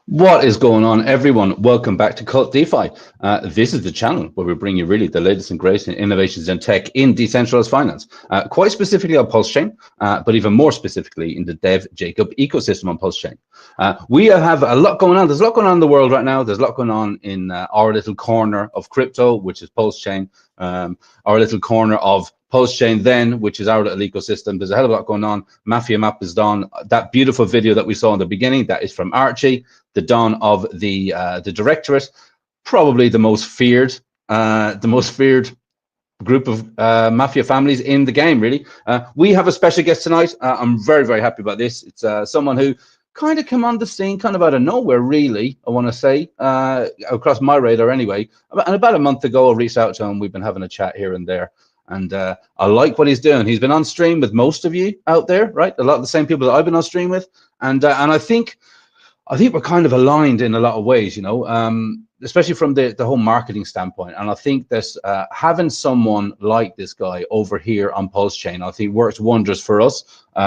What is going on, everyone? Welcome back to Cult DeFi. This is the channel where we bring you really the latest and greatest innovations in tech in decentralized finance, quite specifically on Pulsechain, but even more specifically in the Dev Jacob ecosystem on Pulsechain. We have a lot going on. There's a lot going on in the world right now. There's a lot going on in our little corner of crypto, which is Pulsechain, our little corner of Pulsechain then, which is our little ecosystem. There's a hell of a lot going on. Mafia Map is done. That beautiful video that we saw in the beginning, that is from Archie, the dawn of the directorate, probably the most feared group of mafia families in the game, really. We have a special guest tonight. I'm very, very happy about this. It's someone who kind of came on the scene kind of out of nowhere, really, I want to say, across my radar anyway. And about a month ago, I reached out to him. We've been having a chat here and there. And I like what he's doing. He's been on stream with most of you out there, right? A lot of the same people that I've been on stream with. And I think we're kind of aligned in a lot of ways, you know, especially from the whole marketing standpoint. And I think this having someone like this guy over here on Pulsechain, I think works wonders for us,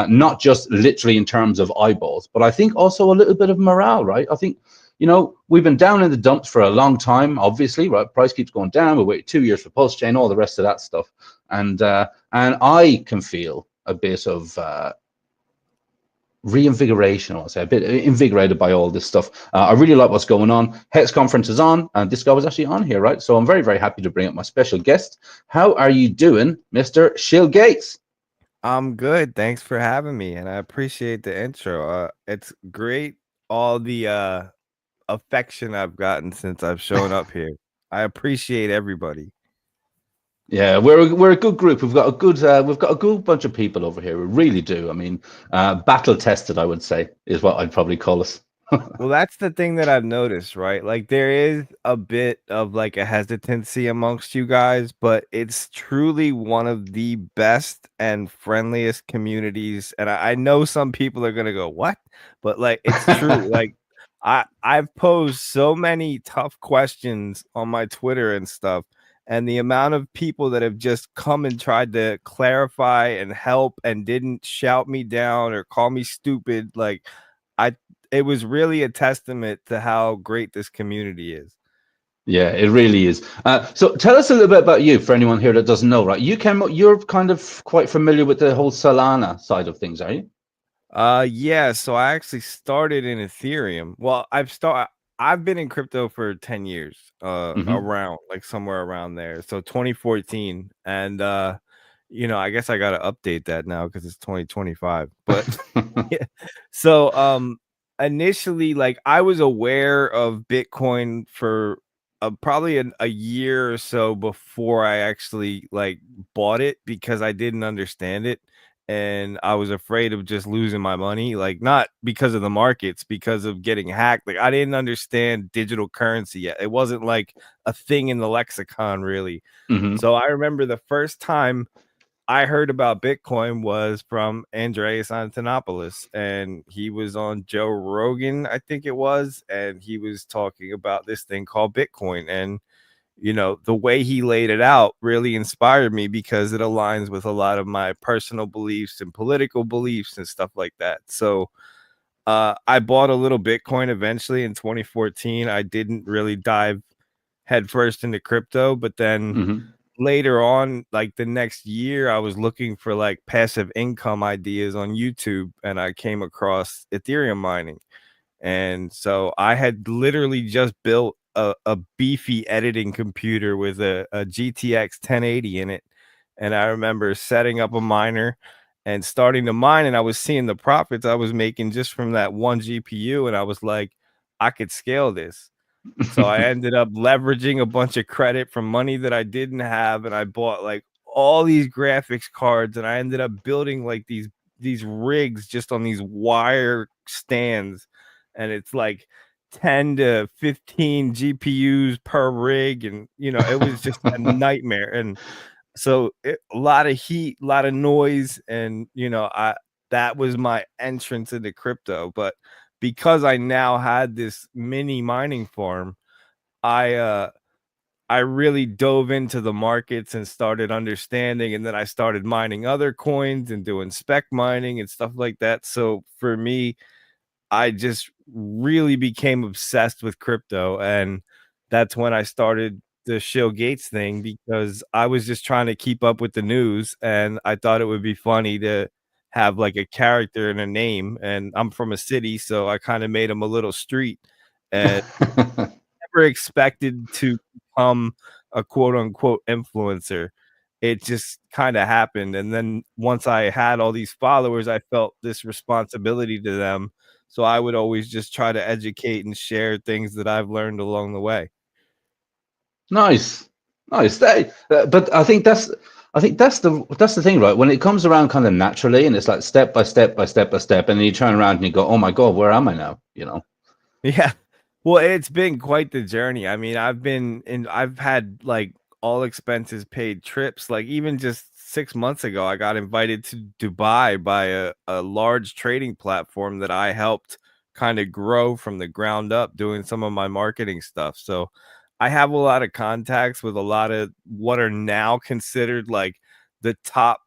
not just literally in terms of eyeballs, but I think also a little bit of morale, right? I think, you know, we've been down in the dumps for a long time, obviously, right? Price keeps going down. We waited 2 years for Pulsechain, all the rest of that stuff. And I can feel a bit of reinvigoration, I'll say, a bit invigorated by all this stuff. I really like what's going on. Hex conference is on, and this guy was actually on here, right? So I'm very, very happy to bring up my special guest. How are you doing, Mr. Shill Gates? I'm good. Thanks for having me, and I appreciate the intro. It's great, all the affection I've gotten since I've shown up here. I appreciate everybody. Yeah, we're a good group. We've got a good bunch of people over here. We really do. I mean, battle tested, I would say, is what I'd probably call us. Well, that's the thing that I've noticed, right? Like there is a bit of like a hesitancy amongst you guys, but it's truly one of the best and friendliest communities. And I know some people are gonna go, "What?" But like it's true. Like I've posed so many tough questions on my Twitter and stuff, and the amount of people that have just come and tried to clarify and help and didn't shout me down or call me stupid, like it was really a testament to how great this community is. Yeah, it really is. So tell us a little bit about you, for anyone here that doesn't know, right? You're kind of quite familiar with the whole Solana side of things, are you? Yeah, so I actually started in Ethereum. Well, I've been in crypto for 10 years, Mm-hmm. around like somewhere around there. So 2014. And you know, I guess I gotta update that now because it's 2025. But yeah. So initially, like I was aware of Bitcoin for probably a year or so before I actually like bought it because I didn't understand it and I was afraid of just losing my money, like not because of the markets, because of getting hacked. Like I didn't understand digital currency yet. It wasn't like a thing in the lexicon really. Mm-hmm. So I remember the first time I heard about Bitcoin was from Andreas Antonopoulos, and he was on Joe Rogan, I think it was, and he was talking about this thing called Bitcoin. And you know, the way he laid it out really inspired me because it aligns with a lot of my personal beliefs and political beliefs and stuff like that. So I bought a little Bitcoin eventually in 2014. I didn't really dive headfirst into crypto, but then Mm-hmm. later on, like the next year, I was looking for like passive income ideas on YouTube, and I came across Ethereum mining. And so I had literally just built a beefy editing computer with a GTX 1080 in it. And I remember setting up a miner and starting to mine, and I was seeing the profits I was making just from that one GPU. And I was like, I could scale this. So I ended up leveraging a bunch of credit from money that I didn't have, and I bought like all these graphics cards, and I ended up building like these rigs just on these wire stands, and it's like 10 to 15 GPUs per rig, and you know it was just a nightmare. And so a lot of heat, a lot of noise, and you know I that was my entrance into crypto. But because I now had this mini mining farm, I I really dove into the markets and started understanding, and then I started mining other coins and doing spec mining and stuff like that. So for me, I just really became obsessed with crypto, and that's when I started the Shill Gates thing, because I was just trying to keep up with the news, and I thought it would be funny to have like a character and a name. And I'm from a city, so I kind of made him a little street, and never expected to become a quote unquote influencer. It just kind of happened. And then once I had all these followers, I felt this responsibility to them. So I would always just try to educate and share things that I've learned along the way. Nice, nice. But I think that's the thing, right? When it comes around kind of naturally, and it's like step by step by step by step, and then you turn around and you go, "Oh my God, where am I now?" You know? Yeah. Well, it's been quite the journey. I mean, I've had like all expenses paid trips. Like even just 6 months ago, I got invited to Dubai by a large trading platform that I helped kind of grow from the ground up doing some of my marketing stuff. So I have a lot of contacts with a lot of what are now considered like the top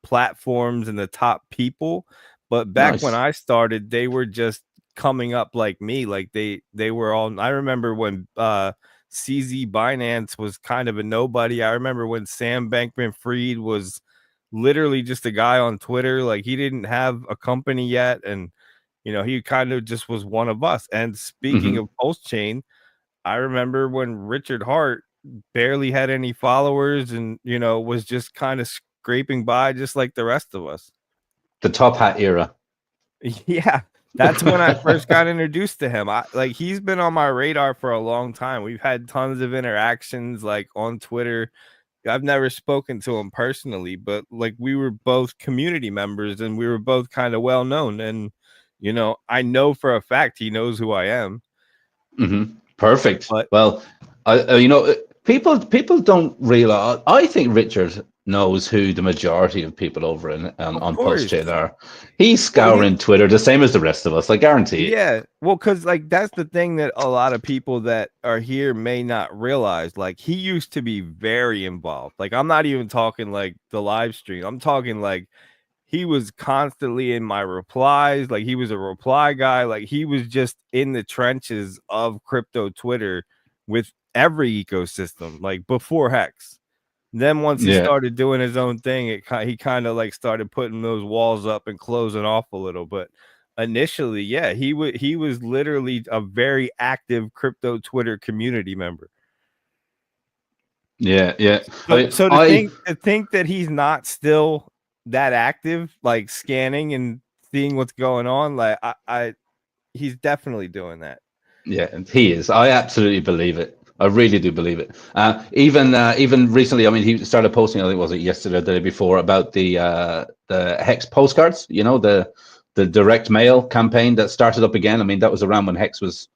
platforms and the top people. But back when Nice. I started, they were just coming up like me. Like they were all, I remember when CZ Binance was kind of a nobody. I remember when Sam Bankman-Fried was literally just a guy on Twitter. Like he didn't have a company yet, and he kind of just was one of us. And speaking of Pulsechain, I remember when Richard Hart barely had any followers and was just kind of scraping by just like the rest of us. The top hat era. Yeah, that's when I first got introduced to him. He's been on my radar for a long time. We've had tons of interactions like on Twitter. I've never spoken to him personally, but like we were both community members and we were both kind of well known. And I know for a fact he knows who I am. Perfect. But Well, people don't realize. I think Richard knows who the majority of people over on Pulsechain are. He's scouring Twitter the same as the rest of us. I guarantee it. Yeah, well, because like that's the thing that a lot of people that are here may not realize. Like he used to be very involved. Like I'm not even talking like the live stream. I'm talking like he was constantly in my replies. Like he was a reply guy. Like he was just in the trenches of crypto Twitter with every ecosystem. Like before Hex. Then once he started doing his own thing, he kind of like started putting those walls up and closing off a little. But initially, yeah, he was literally a very active crypto Twitter community member. Yeah. So to think that he's not still that active, like scanning and seeing what's going on, like he's definitely doing that. Yeah, he is. I absolutely believe it. I really do believe it. Even recently, I mean, he started posting. I think was it yesterday or the day before about the Hex postcards. The direct mail campaign that started up again. I mean, that was around when Hex was,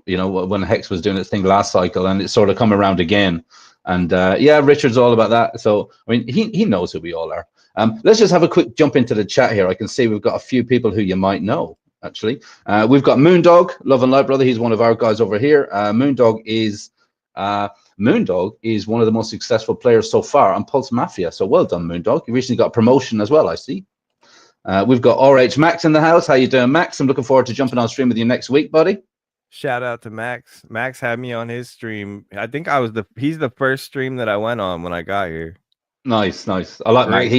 when Hex was doing its thing last cycle, and it's sort of come around again. And yeah, Richard's all about that. So I mean, he knows who we all are. Let's just have a quick jump into the chat here. I can see we've got a few people who you might know. Actually, we've got Moondog, love and light brother. He's one of our guys over here. Moondog is one of the most successful players so far on Pulse Mafia. So well done, Moondog. You recently got promotion as well, I see. We've got RH Max in the house. How you doing, Max? I'm looking forward to jumping on stream with you next week, buddy. Shout out to Max. Max had me on his stream. I think he's the first stream that I went on when I got here. Nice. I like Max.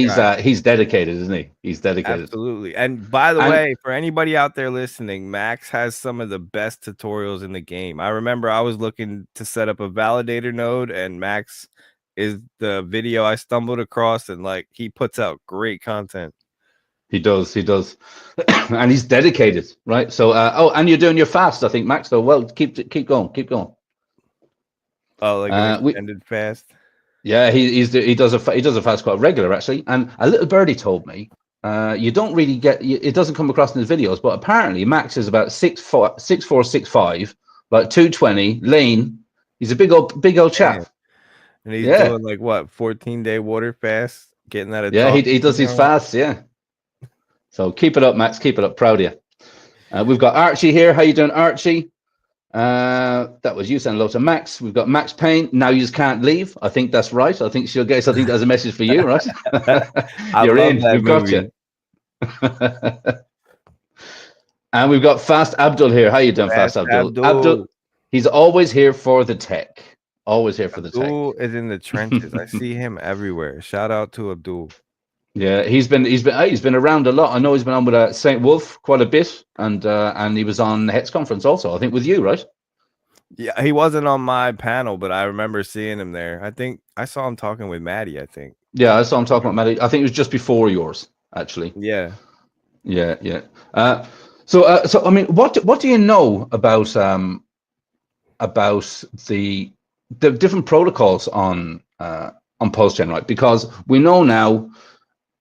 He's dedicated, isn't he? He's dedicated. Absolutely. And by the way, for anybody out there listening, Max has some of the best tutorials in the game. I remember I was looking to set up a validator node, and Max is the video I stumbled across, and like he puts out great content. He does, and he's dedicated, right? So, and you're doing your fast, I think, Max. So, well, keep going. Oh, like an extended fast. Yeah, he does a fast quite regular actually. And a little birdie told me, you don't really get it doesn't come across in his videos, but apparently Max is about 6'4", 6'5", like 220, lean. He's a big old chap. And he's doing like what 14-day water fast, getting that. Yeah, he does his fast. Yeah. So keep it up, Max. Keep it up. Proud of you. We've got Archie here. How you doing, Archie? That was you saying hello to Max. We've got Max Payne. Now you just can't leave. I think that's right. I think that's a message for you, right? You're in. We've got you. And we've got Fast Abdul here. How you doing, Fast Fast Abdul? Abdul, Abdul. he's always here for the tech. Always here for the tech. Abdul is in the trenches. I see him everywhere. Shout out to Abdul. Yeah, he's been around a lot. I know he's been on with Saint Wolf quite a bit, and he was on the Hex conference also. I think with you, right? Yeah, he wasn't on my panel, but I remember seeing him there. I think I saw him talking with Maddie, I think. Yeah, I saw him talking about Matty. I think it was just before yours, actually. Yeah. Yeah. So I mean, what do you know about the different protocols on Pulsechain, right? Because we know now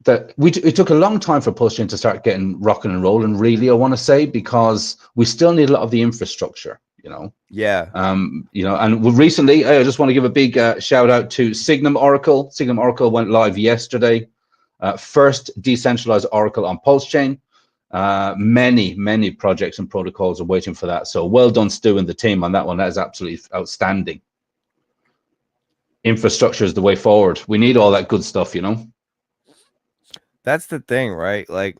that it took a long time for Pulsechain to start getting rocking and rolling. Really, I want to say, because we still need a lot of the infrastructure. Yeah. And recently, I just want to give a big shout out to Signum Oracle. Signum Oracle went live yesterday. First decentralized Oracle on Pulsechain. Many projects and protocols are waiting for that. So well done, Stu and the team on that one. That is absolutely outstanding. Infrastructure is the way forward. We need all that good stuff, That's the thing, right? Like,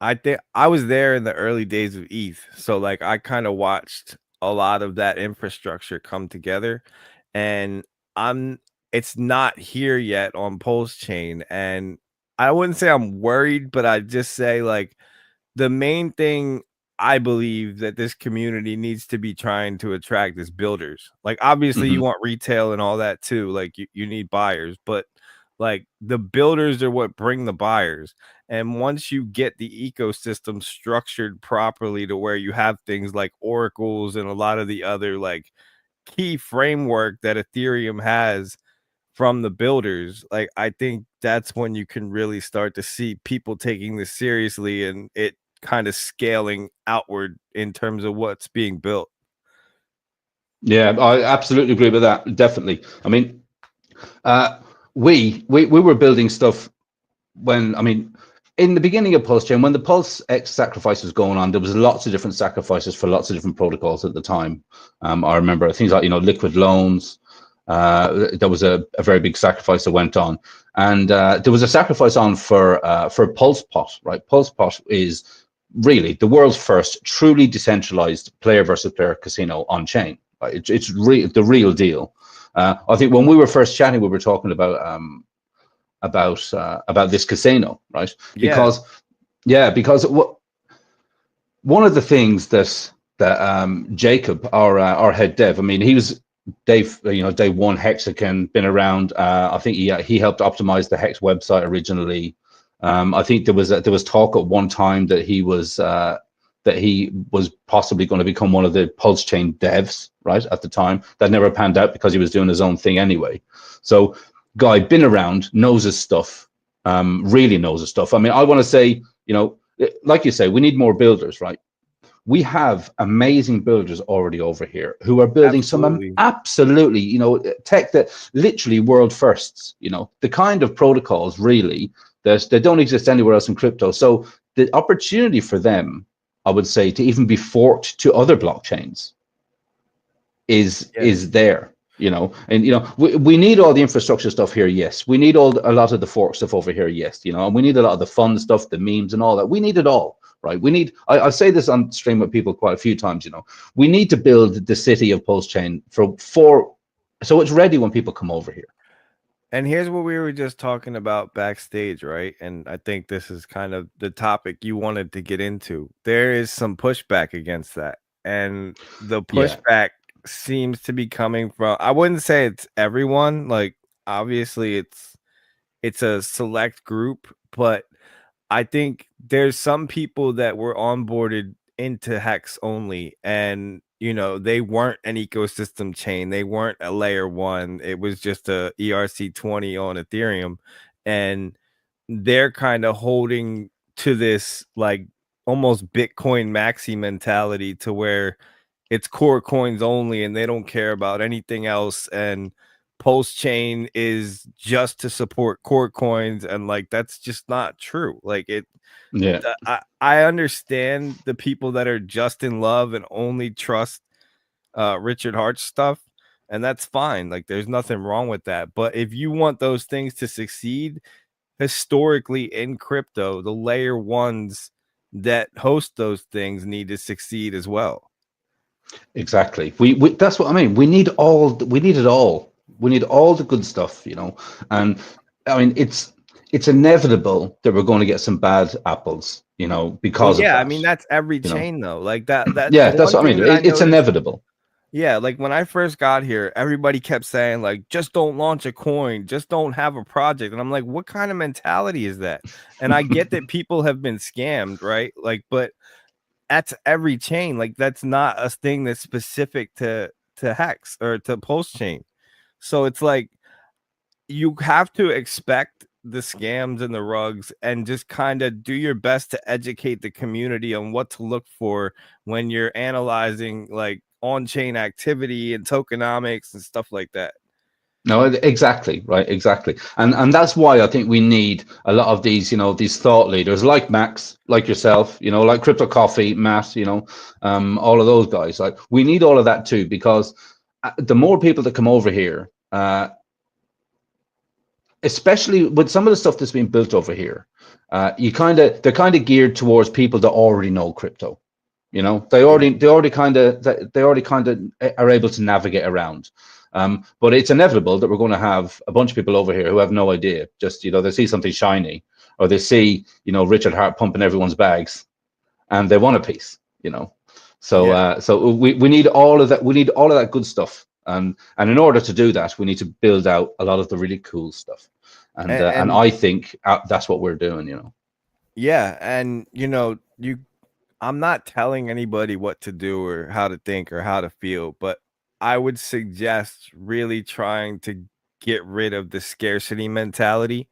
I think I was there in the early days of ETH. So like I kind of watched a lot of that infrastructure come together, and it's not here yet on Pulsechain. And I wouldn't say I'm worried, but I'd just say like the main thing I believe that this community needs to be trying to attract is builders. Like, obviously, you want retail and all that too. Like, you need buyers, but like the builders are what bring the buyers. And once you get the ecosystem structured properly to where you have things like oracles and a lot of the other like key framework that Ethereum has from the builders, like I think that's when you can really start to see people taking this seriously and it kind of scaling outward in terms of what's being built. Yeah, I absolutely agree with that. Definitely. I mean, we were building stuff in the beginning of Pulsechain, when the Pulse X sacrifice was going on, there was lots of different sacrifices for lots of different protocols at the time. I remember things like liquid loans. There was a very big sacrifice that went on, and there was a sacrifice on for PulsePot. Right, PulsePot is really the world's first truly decentralized player versus player casino on chain. Right? It's the real deal. I think when we were first chatting, we were talking about this casino, right? Yeah. Because one of the things that Jacob, our head dev, I mean, he was day one Hexagon, been around. I think he helped optimize the Hex website originally. I think there was talk at one time that he was possibly going to become one of the Pulsechain devs, right? At the time, that never panned out because he was doing his own thing anyway. So, guy been around, knows his stuff, really knows his stuff. I mean, I want to say, like you say, we need more builders, right? We have amazing builders already over here who are building some absolutely, tech that literally world firsts, the kind of protocols really that don't exist anywhere else in crypto. So the opportunity for them, I would say, to even be forked to other blockchains is there. We need all the infrastructure stuff here. Yes, we need a lot of the fork stuff over here. Yes, and we need a lot of the fun stuff, the memes and all that. We need it all, right? We need. I say this on stream with people quite a few times. We need to build the city of Pulsechain so it's ready when people come over here. And here's what we were just talking about backstage, right? And I think this is kind of the topic you wanted to get into. There is some pushback against that, and the pushback seems to be coming from, I wouldn't say it's everyone, like obviously it's a select group, but I think there's some people that were onboarded into Hex only, and they weren't an ecosystem chain, they weren't a layer one, it was just a ERC20 on Ethereum, and they're kind of holding to this like almost Bitcoin maxi mentality to where it's core coins only and they don't care about anything else, and Pulsechain is just to support core coins, and like that's just not true. Like I understand the people that are just in love and only trust Richard Hart's stuff, and that's fine. Like there's nothing wrong with that. But if you want those things to succeed historically in crypto, the layer ones that host those things need to succeed as well. Exactly. We that's what I mean. We need it all. We need all the good stuff, And I mean, it's inevitable that we're going to get some bad apples, Well, because of yeah, I that. mean that's every You know. chain though. Like that's Yeah, the that's one what I thing mean. that I It's noticed. inevitable. Yeah, like when I first got here, everybody kept saying like, just don't launch a coin, just don't have a project. And I'm like, what kind of mentality is that? And I get that people have been scammed, right? Like, but that's every chain. Like that's not a thing that's specific to Hex or to Pulsechain. So it's like you have to expect the scams and the rugs and just kind of do your best to educate the community on what to look for when you're analyzing like on-chain activity and tokenomics and stuff like that. No, exactly, right, exactly. And that's why I think we need a lot of these, these thought leaders like Max, like yourself, like Crypto Coffee, Matt, all of those guys. Like we need all of that too, because the more people that come over here, especially with some of the stuff that's been built over here, they're kind of geared towards people that already know crypto. They already kind of are able to navigate around. But it's inevitable that we're going to have a bunch of people over here who have no idea. Just they see something shiny, or they see Richard Hart pumping everyone's bags, and they want a piece. So Yeah. so we need all of that. We need all of that good stuff. And in order to do that, we need to build out a lot of the really cool stuff. And I think that's what we're doing. Yeah, and I'm not telling anybody what to do or how to think or how to feel, but I would suggest really trying to get rid of the scarcity mentality,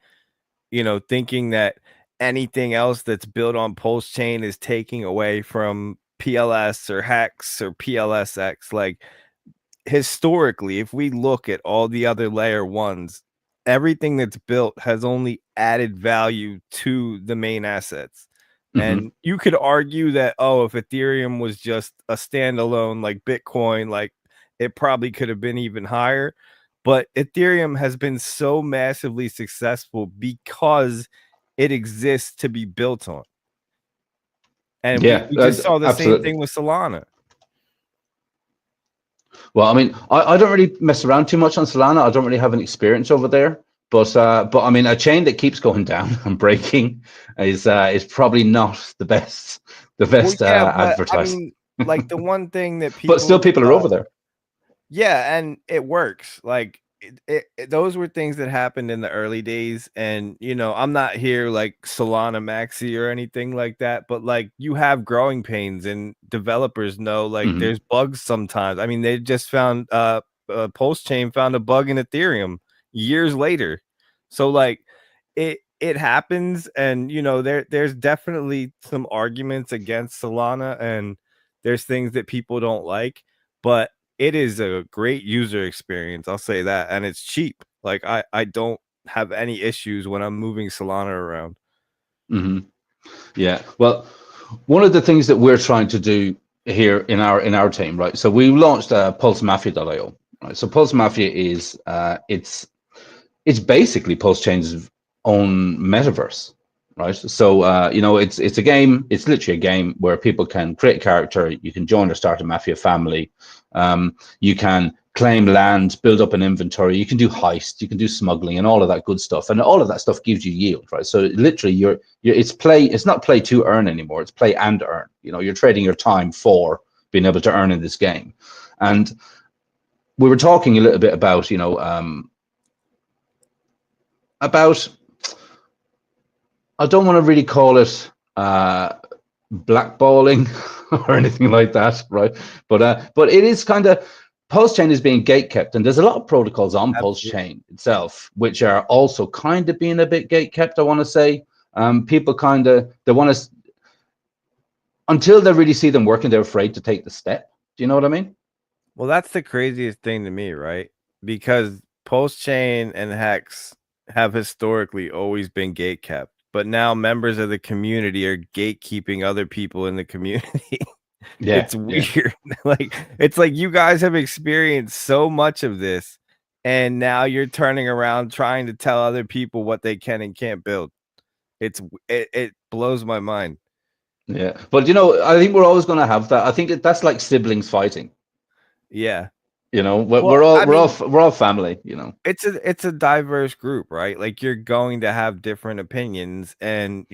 thinking that anything else that's built on Pulsechain is taking away from PLS or Hex or PLSX. Like historically, if we look at all the other layer ones, everything that's built has only added value to the main assets. And you could argue that, if Ethereum was just a standalone like Bitcoin, like it probably could have been even higher. But Ethereum has been so massively successful because it exists to be built on. And we just saw the same absolutely. thing with Solana. Well, I mean, I don't really mess around too much on Solana. I don't really have an experience over there. But I mean, a chain that keeps going down and breaking is probably not the best Well, yeah, but I advertising. mean, like the one thing that But still, people, people are over there. yeah, and it works. Like those were things that happened in the early days, and I'm not here like Solana Maxi or anything like that, but like you have growing pains, and developers know like there's bugs sometimes. I mean, they just found Pulsechain found a bug in Ethereum years later, so like it happens, and there's definitely some arguments against Solana, and there's things that people don't like, but it is a great user experience, I'll say that, and it's cheap. Like I don't have any issues when I'm moving Solana around. Yeah. Well, one of the things that we're trying to do here in our team, right? So we launched PulseMafia.io. Right. So Pulse Mafia is it's basically Pulsechain's own metaverse, right? So it's a game. It's literally a game where people can create a character. You can join or start a mafia family. You can claim land, build up an inventory. You can do heist. You can do smuggling and all of that good stuff. And all of that stuff gives you yield, right? So literally, it's play. It's not play to earn anymore. It's play and earn. You're trading your time for being able to earn in this game. And we were talking a little bit about about I don't want to really call it blackballing or anything like that, right? But it is kind of Pulsechain is being gatekept, and there's a lot of protocols on Absolutely. Pulsechain itself which are also kind of being a bit gatekept. I want to say people they want to until they really see them working, they're afraid to take the step. Do you know what I mean? Well, that's the craziest thing to me, right? Because Pulsechain and Hex have historically always been gatekept, but now members of the community are gatekeeping other people in the community. Yeah, It's yeah. weird. Like it's like you guys have experienced so much of this, and now you're turning around trying to tell other people what they can and can't build. It blows my mind. Yeah, but you know, I think we're always going to have that. I think that's like siblings fighting. Yeah. You know, Well, I mean, we're all family. You know. it's a diverse group, right? Like you're going to have different opinions, and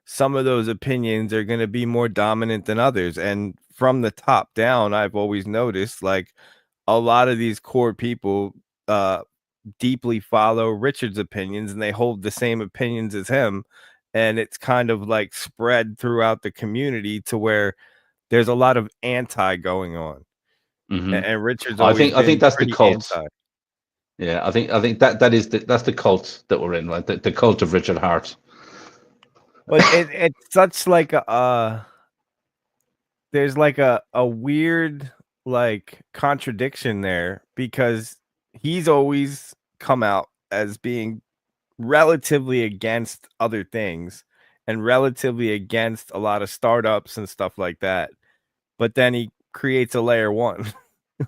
some of those opinions are going to be more dominant than others. And from the top down, I've always noticed like a lot of these core people uh deeply follow Richard's opinions, and they hold the same opinions as him, and it's kind of like spread throughout the community to where there's a lot of anti going on. Hmm. And Richard's I always think been that's the pretty cult. anti. Yeah, I think that is that's the cult that we're in, right? The cult of Richard Hart. But it's such like a there's like a weird like contradiction there, because he's always come out as being relatively against other things and relatively against a lot of startups and stuff like that. But then he creates a layer one,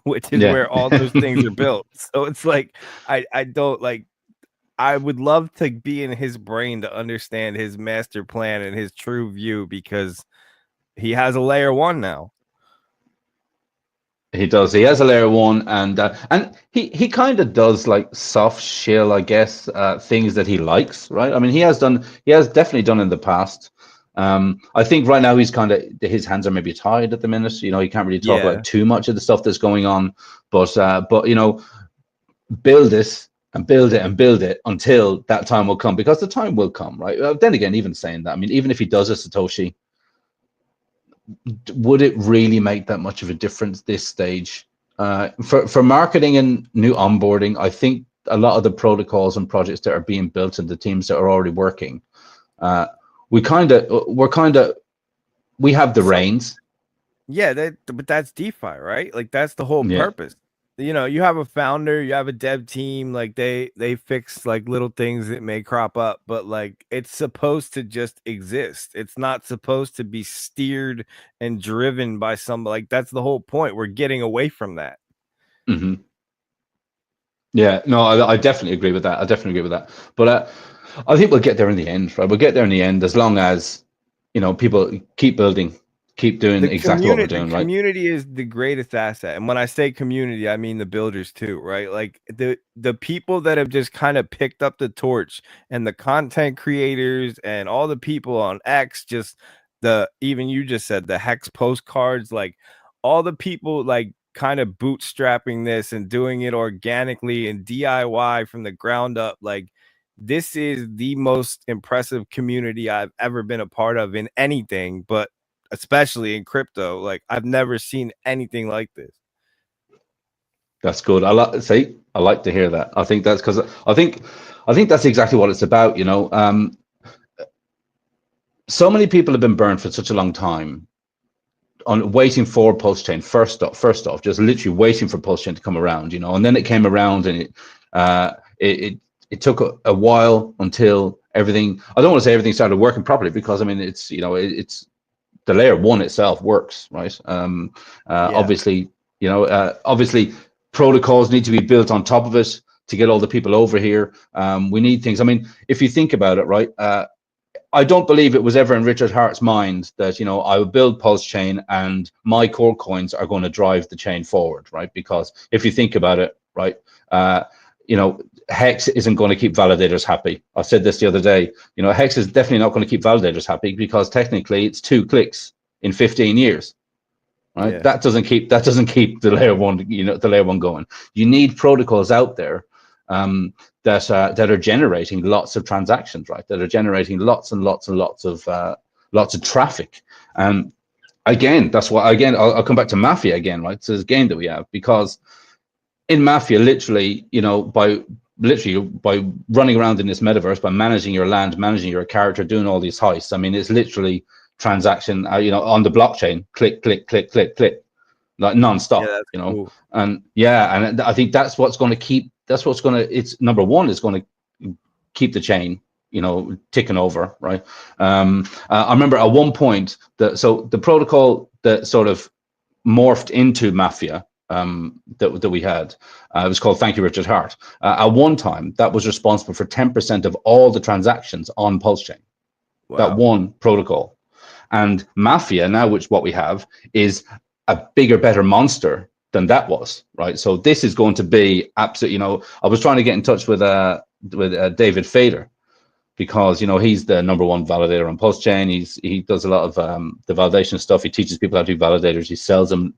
which is Yeah. where all those things are built. So it's like I don't like I would love to be in his brain to understand his master plan and his true view, because he has a layer one now. He does. He has a layer one, and he kind of does like soft shell, I guess, things that he likes, right? I mean, he has done. He has definitely done in the past. I think right now he's kind of his hands are maybe tied at the minute. You know, he can't really talk Yeah. about too much of the stuff that's going on. But you know, build this and build it and build it until that time will come, because the time will come, right? Then again, even saying that, I mean, even if he does a Satoshi, would it really make that much of a difference this stage? For marketing and new onboarding, I think a lot of the protocols and projects that are being built and the teams that are already working, uh, we have the So reins. yeah, but that's DeFi, right? Like that's the whole Yeah. purpose. You have a founder, you have a dev team, like they fix like little things that may crop up, but like it's supposed to just exist. It's not supposed to be steered and driven by somebody. Like that's the whole point. We're getting away from that. Hmm. Yeah, no, I definitely agree with that. I definitely agree with that. But I think we'll get there in the end, right? We'll get there in the end as long as, you know, people keep building, keep doing exactly what we're The doing, right? community is the greatest asset. And when I say community, I mean the builders too, right? Like the people that have just kind of picked up the torch, and the content creators and all the people on X, just the even you just said the Hex postcards, like all the people like kind of bootstrapping this and doing it organically and DIY from the ground up. Like this is the most impressive community I've ever been a part of in anything, but especially in crypto. Like I've never seen anything like this. That's good. I like to hear that. I think that's because I think that's exactly what it's about, you know. So many people have been burned for such a long time on waiting for Pulsechain first off, just literally waiting for Pulsechain to come around, you know, and then it came around, and it took a while until everything. I don't want to say everything started working properly, because I mean it's, you know, it's the layer one itself works, right? Yeah. Obviously, you know, obviously protocols need to be built on top of it to get all the people over here. We need things. I mean, if you think about it, right? I don't believe it was ever in Richard Hart's mind that, you know, I would build Pulsechain and my core coins are going to drive the chain forward, right? Because if you think about it, right, you know, Hex isn't going to keep validators happy. I said this the other day. You know, Hex is definitely not going to keep validators happy, because technically it's 2 clicks in 15 years, right? Yeah. That doesn't keep the layer one, you know, the layer one going. You need protocols out there that are generating lots of transactions, right? That are generating lots and lots and lots of traffic. Again, that's why. Again, I'll come back to Mafia again, right? So this game that we have, because in Mafia, literally, you know, by running around in this metaverse, by managing your land, managing your character, doing all these heists. I mean, it's literally transaction, you know, on the blockchain, click, click, click, click, click, like Yeah, non-stop, that's you know. cool. And yeah, and I think that's what's going to keep. That's what's going to. It's number one is going to keep the chain, you know, ticking over, right? I remember at one point that so the protocol that sort of morphed into Mafia, that we had. It was called Thank You, Richard Hart. At one time, that was responsible for 10% of all the transactions on Pulsechain. That Wow. one protocol. And Mafia now, which what we have is a bigger, better monster than that was, right? So this is going to be absolutely, I was trying to get in touch with David Fader, because he's the #1 validator on Pulsechain. He does a lot of the validation stuff. He teaches people how to be validators. He sells them,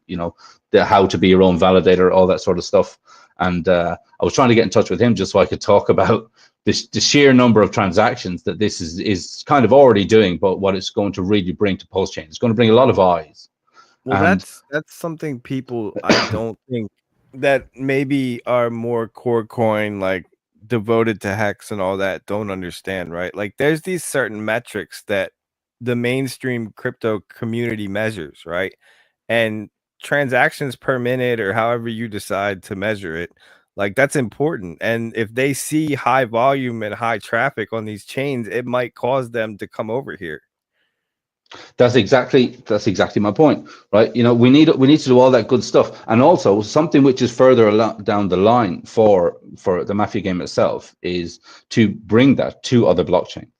how to be your own validator, all that sort of stuff. And I was trying to get in touch with him just so I could talk about the sheer number of transactions that this is kind of already doing, but what it's going to really bring to Pulsechain. It's going to bring a lot of eyes. Well, that's something people I don't think that maybe are more core coin, like devoted to hex and all that, don't understand, right? Like there's these certain metrics that the mainstream crypto community measures, right? And transactions per minute, or however you decide to measure it, like that's important. And if they see high volume and high traffic on these chains, it might cause them to come over here. That's exactly my point, right? We need to do all that good stuff, and also something which is further down the line for the Mafia game itself is to bring that to other blockchains.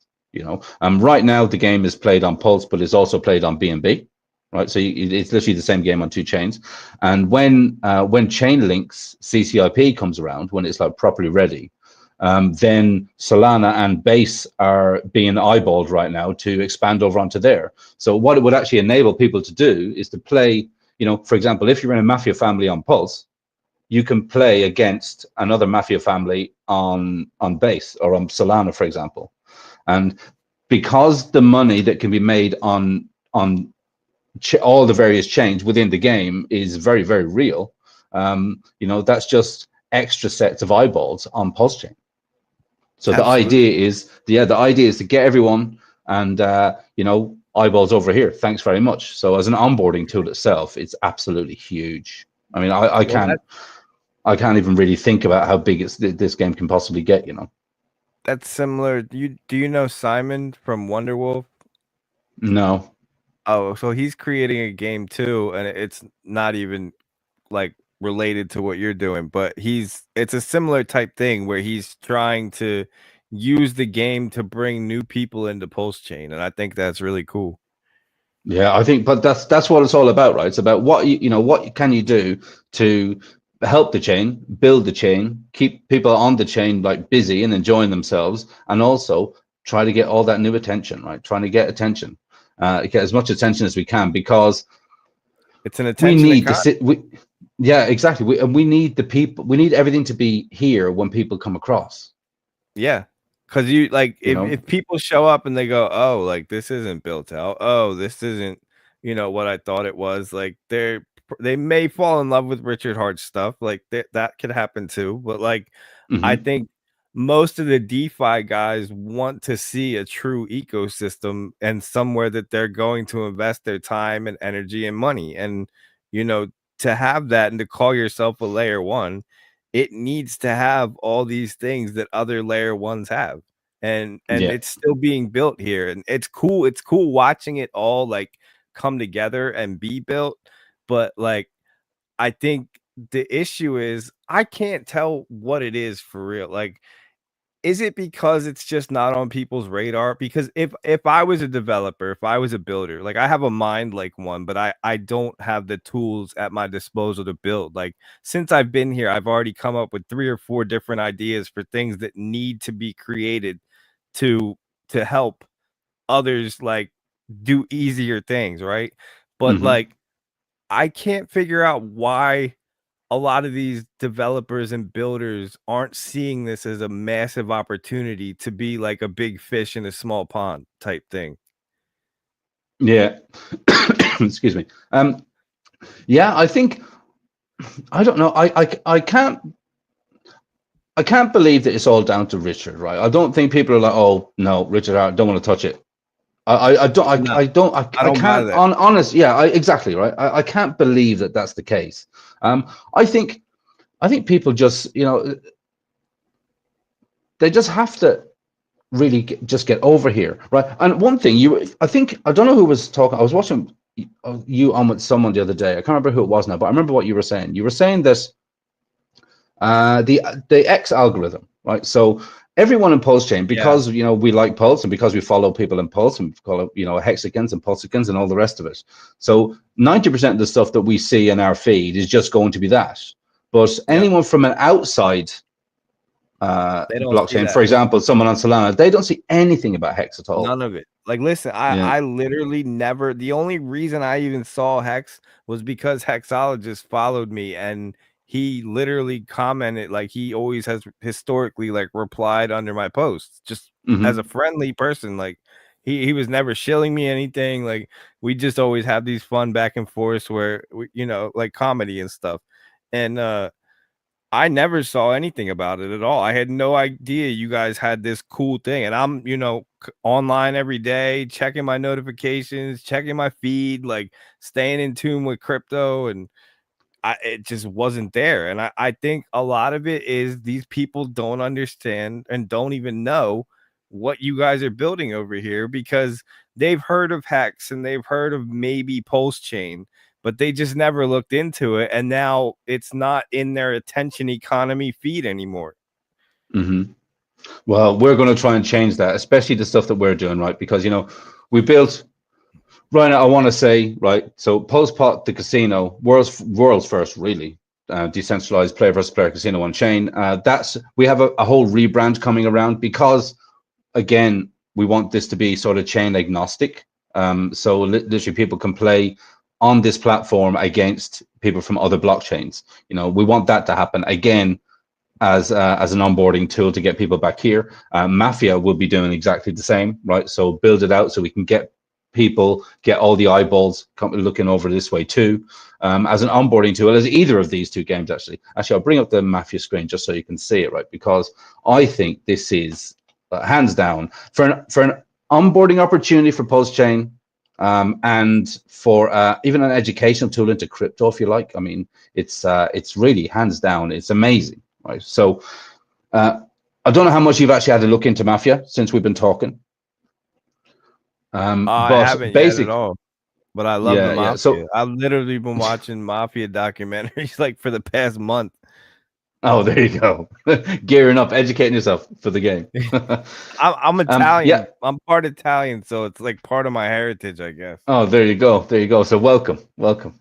Right now the game is played on Pulse, but it's also played on BNB, right? So it's literally the same game on 2 chains. And when Chainlink's CCIP comes around, when it's like properly ready, then Solana and Base are being eyeballed right now to expand over onto there. So what it would actually enable people to do is to play, for example, if you're in a Mafia family on Pulse, you can play against another Mafia family on Base or on Solana, for example. And because the money that can be made on all the various chains within the game is very, very real, that's just extra sets of eyeballs on Pulsechain. So Absolutely. the idea is to get everyone and eyeballs over here. Thanks very much. So as an onboarding tool itself, it's absolutely huge. I mean, I can't even really think about how big this game can possibly get. That's similar. Do you know Simon from Wonderwolf? No. Oh, so he's creating a game too, and it's not even like related to what you're doing, but it's a similar type thing where he's trying to use the game to bring new people into Pulsechain, and I think that's really cool. Yeah, I think, but that's what it's all about, right? It's about what what can you do to help the chain, build the chain, keep people on the chain like busy and enjoying themselves, and also try to get all that new attention, right? Trying to get attention, get as much attention as we can, because it's an attention we need yeah, exactly. We need the people. We need everything to be here when people come across. Yeah, because if people show up and they go, oh, like this isn't built out. Oh, this isn't what I thought it was. Like they may fall in love with Richard Hart's stuff. Like that could happen too. But like I think most of the DeFi guys want to see a true ecosystem and somewhere that they're going to invest their time and energy and money. And to have that and to call yourself a layer 1, it needs to have all these things that other layer 1s have. And it's still being built here. And it's cool. It's cool watching it all like come together and be built. But like, I think the issue is I can't tell what it is for real. Like, is it because it's just not on people's radar? Because if I was a developer, if I was a builder, like I have a mind like one, but I don't have the tools at my disposal to build. Like since I've been here, I've already come up with 3 or 4 different ideas for things that need to be created to help others like do easier things, right? But like I can't figure out why a lot of these developers and builders aren't seeing this as a massive opportunity to be like a big fish in a small pond type thing. Yeah. Excuse me. Yeah, I think, I don't know. I can't believe that it's all down to Richard, right? I don't think people are like, oh no, Richard, I don't want to touch it. I can't, honest. Yeah, exactly. Right. I can't believe that that's the case. I think people just, they just have to really just get over here, right? And one thing I don't know who was talking. I was watching you on with someone the other day. I can't remember who it was now, but I remember what you were saying. You were saying this, the X algorithm, right? So everyone in Pulsechain, because we like Pulse and because we follow people in Pulse and follow hexagons and pulsecons and all the rest of it. So 90% of the stuff that we see in our feed is just going to be that. But anyone from an outside blockchain, for example, someone on Solana, they don't see anything about Hex at all. None of it. Like, listen, I literally never. The only reason I even saw Hex was because Hexologist followed me, and he literally commented, like, he always has historically, like, replied under my posts, just as a friendly person. Like, he was never shilling me anything. Like, we just always have these fun back and forth where we, like comedy and stuff. And I never saw anything about it at all. I had no idea you guys had this cool thing. And I'm, online every day, checking my notifications, checking my feed, like staying in tune with crypto. And it just wasn't there. And I think a lot of it is these people don't understand and don't even know what you guys are building over here, because they've heard of Hex and they've heard of maybe Pulsechain, but they just never looked into it. And now it's not in their attention economy feed anymore. Well, we're going to try and change that, especially the stuff that we're doing, right? Because, we built right now, I want to say, right, so Pulsepot, the casino, world's first, really, decentralized player versus player casino on chain. We have a whole rebrand coming around because, again, we want this to be sort of chain agnostic. So literally people can play on this platform against people from other blockchains. We want that to happen again as an onboarding tool to get people back here. Mafia will be doing exactly the same, right? So build it out so we can get all the eyeballs looking over this way too, as an onboarding tool, as either of these two games actually. I'll bring up the Mafia screen just so you can see it, right? Because I think this is hands down for an onboarding opportunity for Pulsechain, and for even an educational tool into crypto, if you like. I mean, it's really hands down, it's amazing, right? So I don't know how much you've actually had to look into Mafia since we've been talking. I haven't yet at all, but I love the Mafia. Yeah. So I've literally been watching Mafia documentaries like for the past month. Oh, there you go. Gearing up, educating yourself for the game. I'm Italian. I'm part Italian, so it's like part of my heritage, I guess. Oh, there you go. There you go. So welcome. So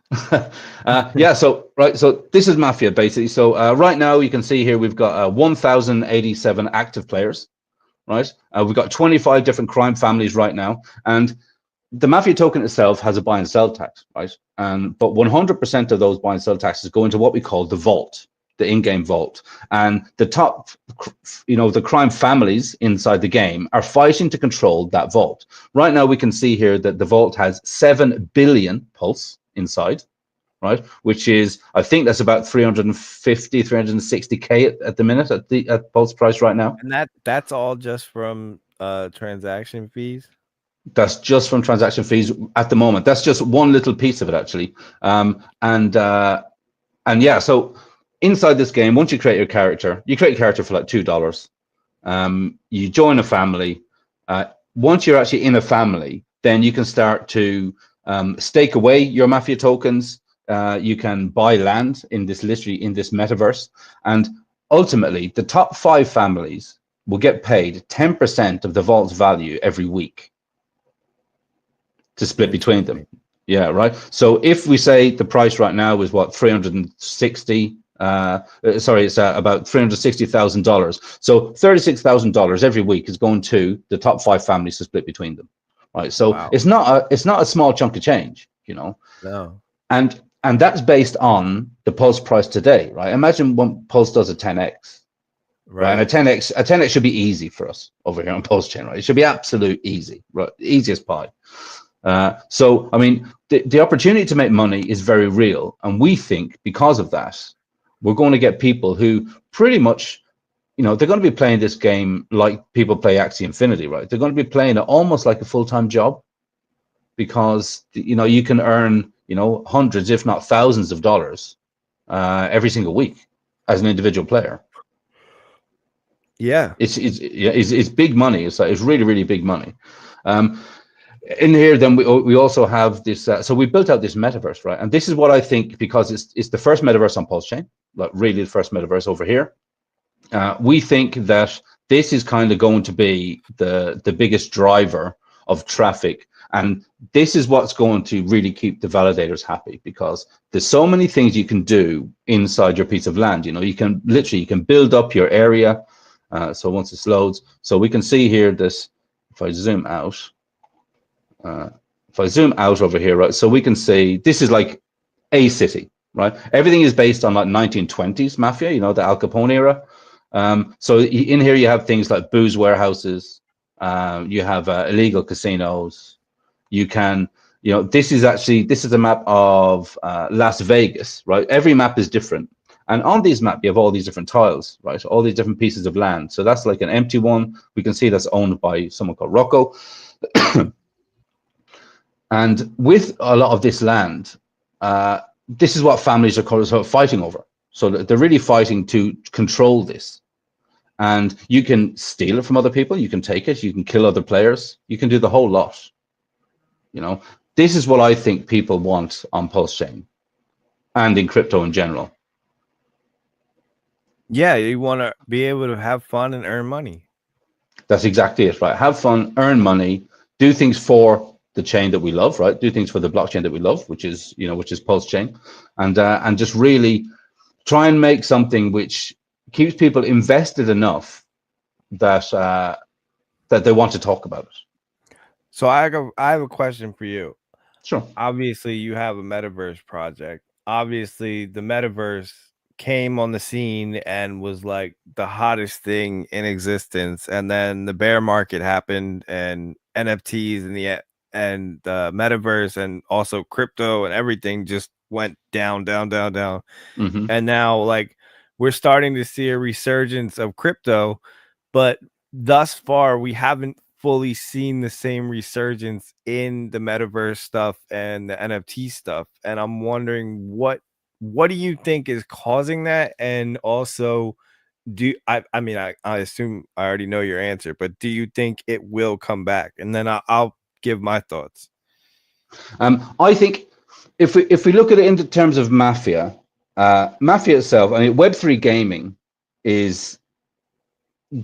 this is Mafia basically. So right now you can see here we've got 1,087 active players, right? We've got 25 different crime families right now, and the Mafia token itself has a buy and sell tax, right? But 100% of those buy and sell taxes go into what we call the vault, the in-game vault, and the top, the crime families inside the game are fighting to control that vault. Right now, we can see here that the vault has 7 billion pulse inside, right? Which is, I think that's about 350, 360K at the minute at pulse price right now. And that's all just from transaction fees. That's just from transaction fees at the moment. That's just one little piece of it, actually. So inside this game, once you create your character, for like $2. You join a family. Once you're actually in a family, then you can start to stake away your Mafia tokens. You can buy land in this metaverse, and ultimately, the top 5 families will get paid 10% of the vault's value every week to split between them. Yeah, right. So if we say the price right now is what, 360. It's about $360,000. So $36,000 every week is going to the top 5 families to split between them, right? So wow. It's not a small chunk of change, No. And that's based on the Pulse price today, right? Imagine when Pulse does a 10x, right? And a 10x should be easy for us over here on Pulsechain, right? It should be absolute easy, right? Easiest pie. So I mean, the opportunity to make money is very real, and we think because of that, we're going to get people who pretty much, they're going to be playing this game like people play Axie Infinity, right? They're going to be playing it almost like a full-time job, because, you can earn, hundreds, if not thousands of dollars every single week as an individual player. Yeah. It's big money. It's really, really big money. In here, then we also have this. So we built out this metaverse, right? And this is what I think, because it's the first metaverse on Pulsechain, like really the first metaverse over here. We think that this is kind of going to be the biggest driver of traffic. And this is what's going to really keep the validators happy, because there's so many things you can do inside your piece of land. You can build up your area. So once this loads, so we can see here this, if I zoom out, over here, right? So we can see this is like a city, right? Everything is based on like 1920s mafia, the Al Capone era. So in here you have things like booze warehouses, you have illegal casinos. You can, this is a map of Las Vegas, right? Every map is different. And on these maps, you have all these different tiles, right? All these different pieces of land. So that's like an empty one. We can see that's owned by someone called Rocco. And with a lot of this land, this is what families are sort of fighting over. So they're really fighting to control this. And you can steal it from other people. You can take it. You can kill other players. You can do the whole lot. This is what I think people want on Pulsechain and in crypto in general. Yeah, you want to be able to have fun and earn money. That's exactly it, right? Have fun, earn money, do things for the chain that we love, right? Do things for the blockchain that we love, which is Pulsechain, and just really try and make something which keeps people invested enough that that they want to talk about it. So I have a question for you. Sure. Obviously, you have a metaverse project. Obviously, the metaverse came on the scene and was like the hottest thing in existence, and then the bear market happened, and NFTs and the metaverse and also crypto and everything just went down. Mm-hmm. And now, like, we're starting to see a resurgence of crypto, but thus far we haven't fully seen the same resurgence in the metaverse stuff and the NFT stuff. And I'm wondering what do you think is causing that? And also, I assume I already know your answer, but do you think it will come back? And then I'll give my thoughts. I think if we look at it in terms of mafia itself, I mean, Web3 gaming is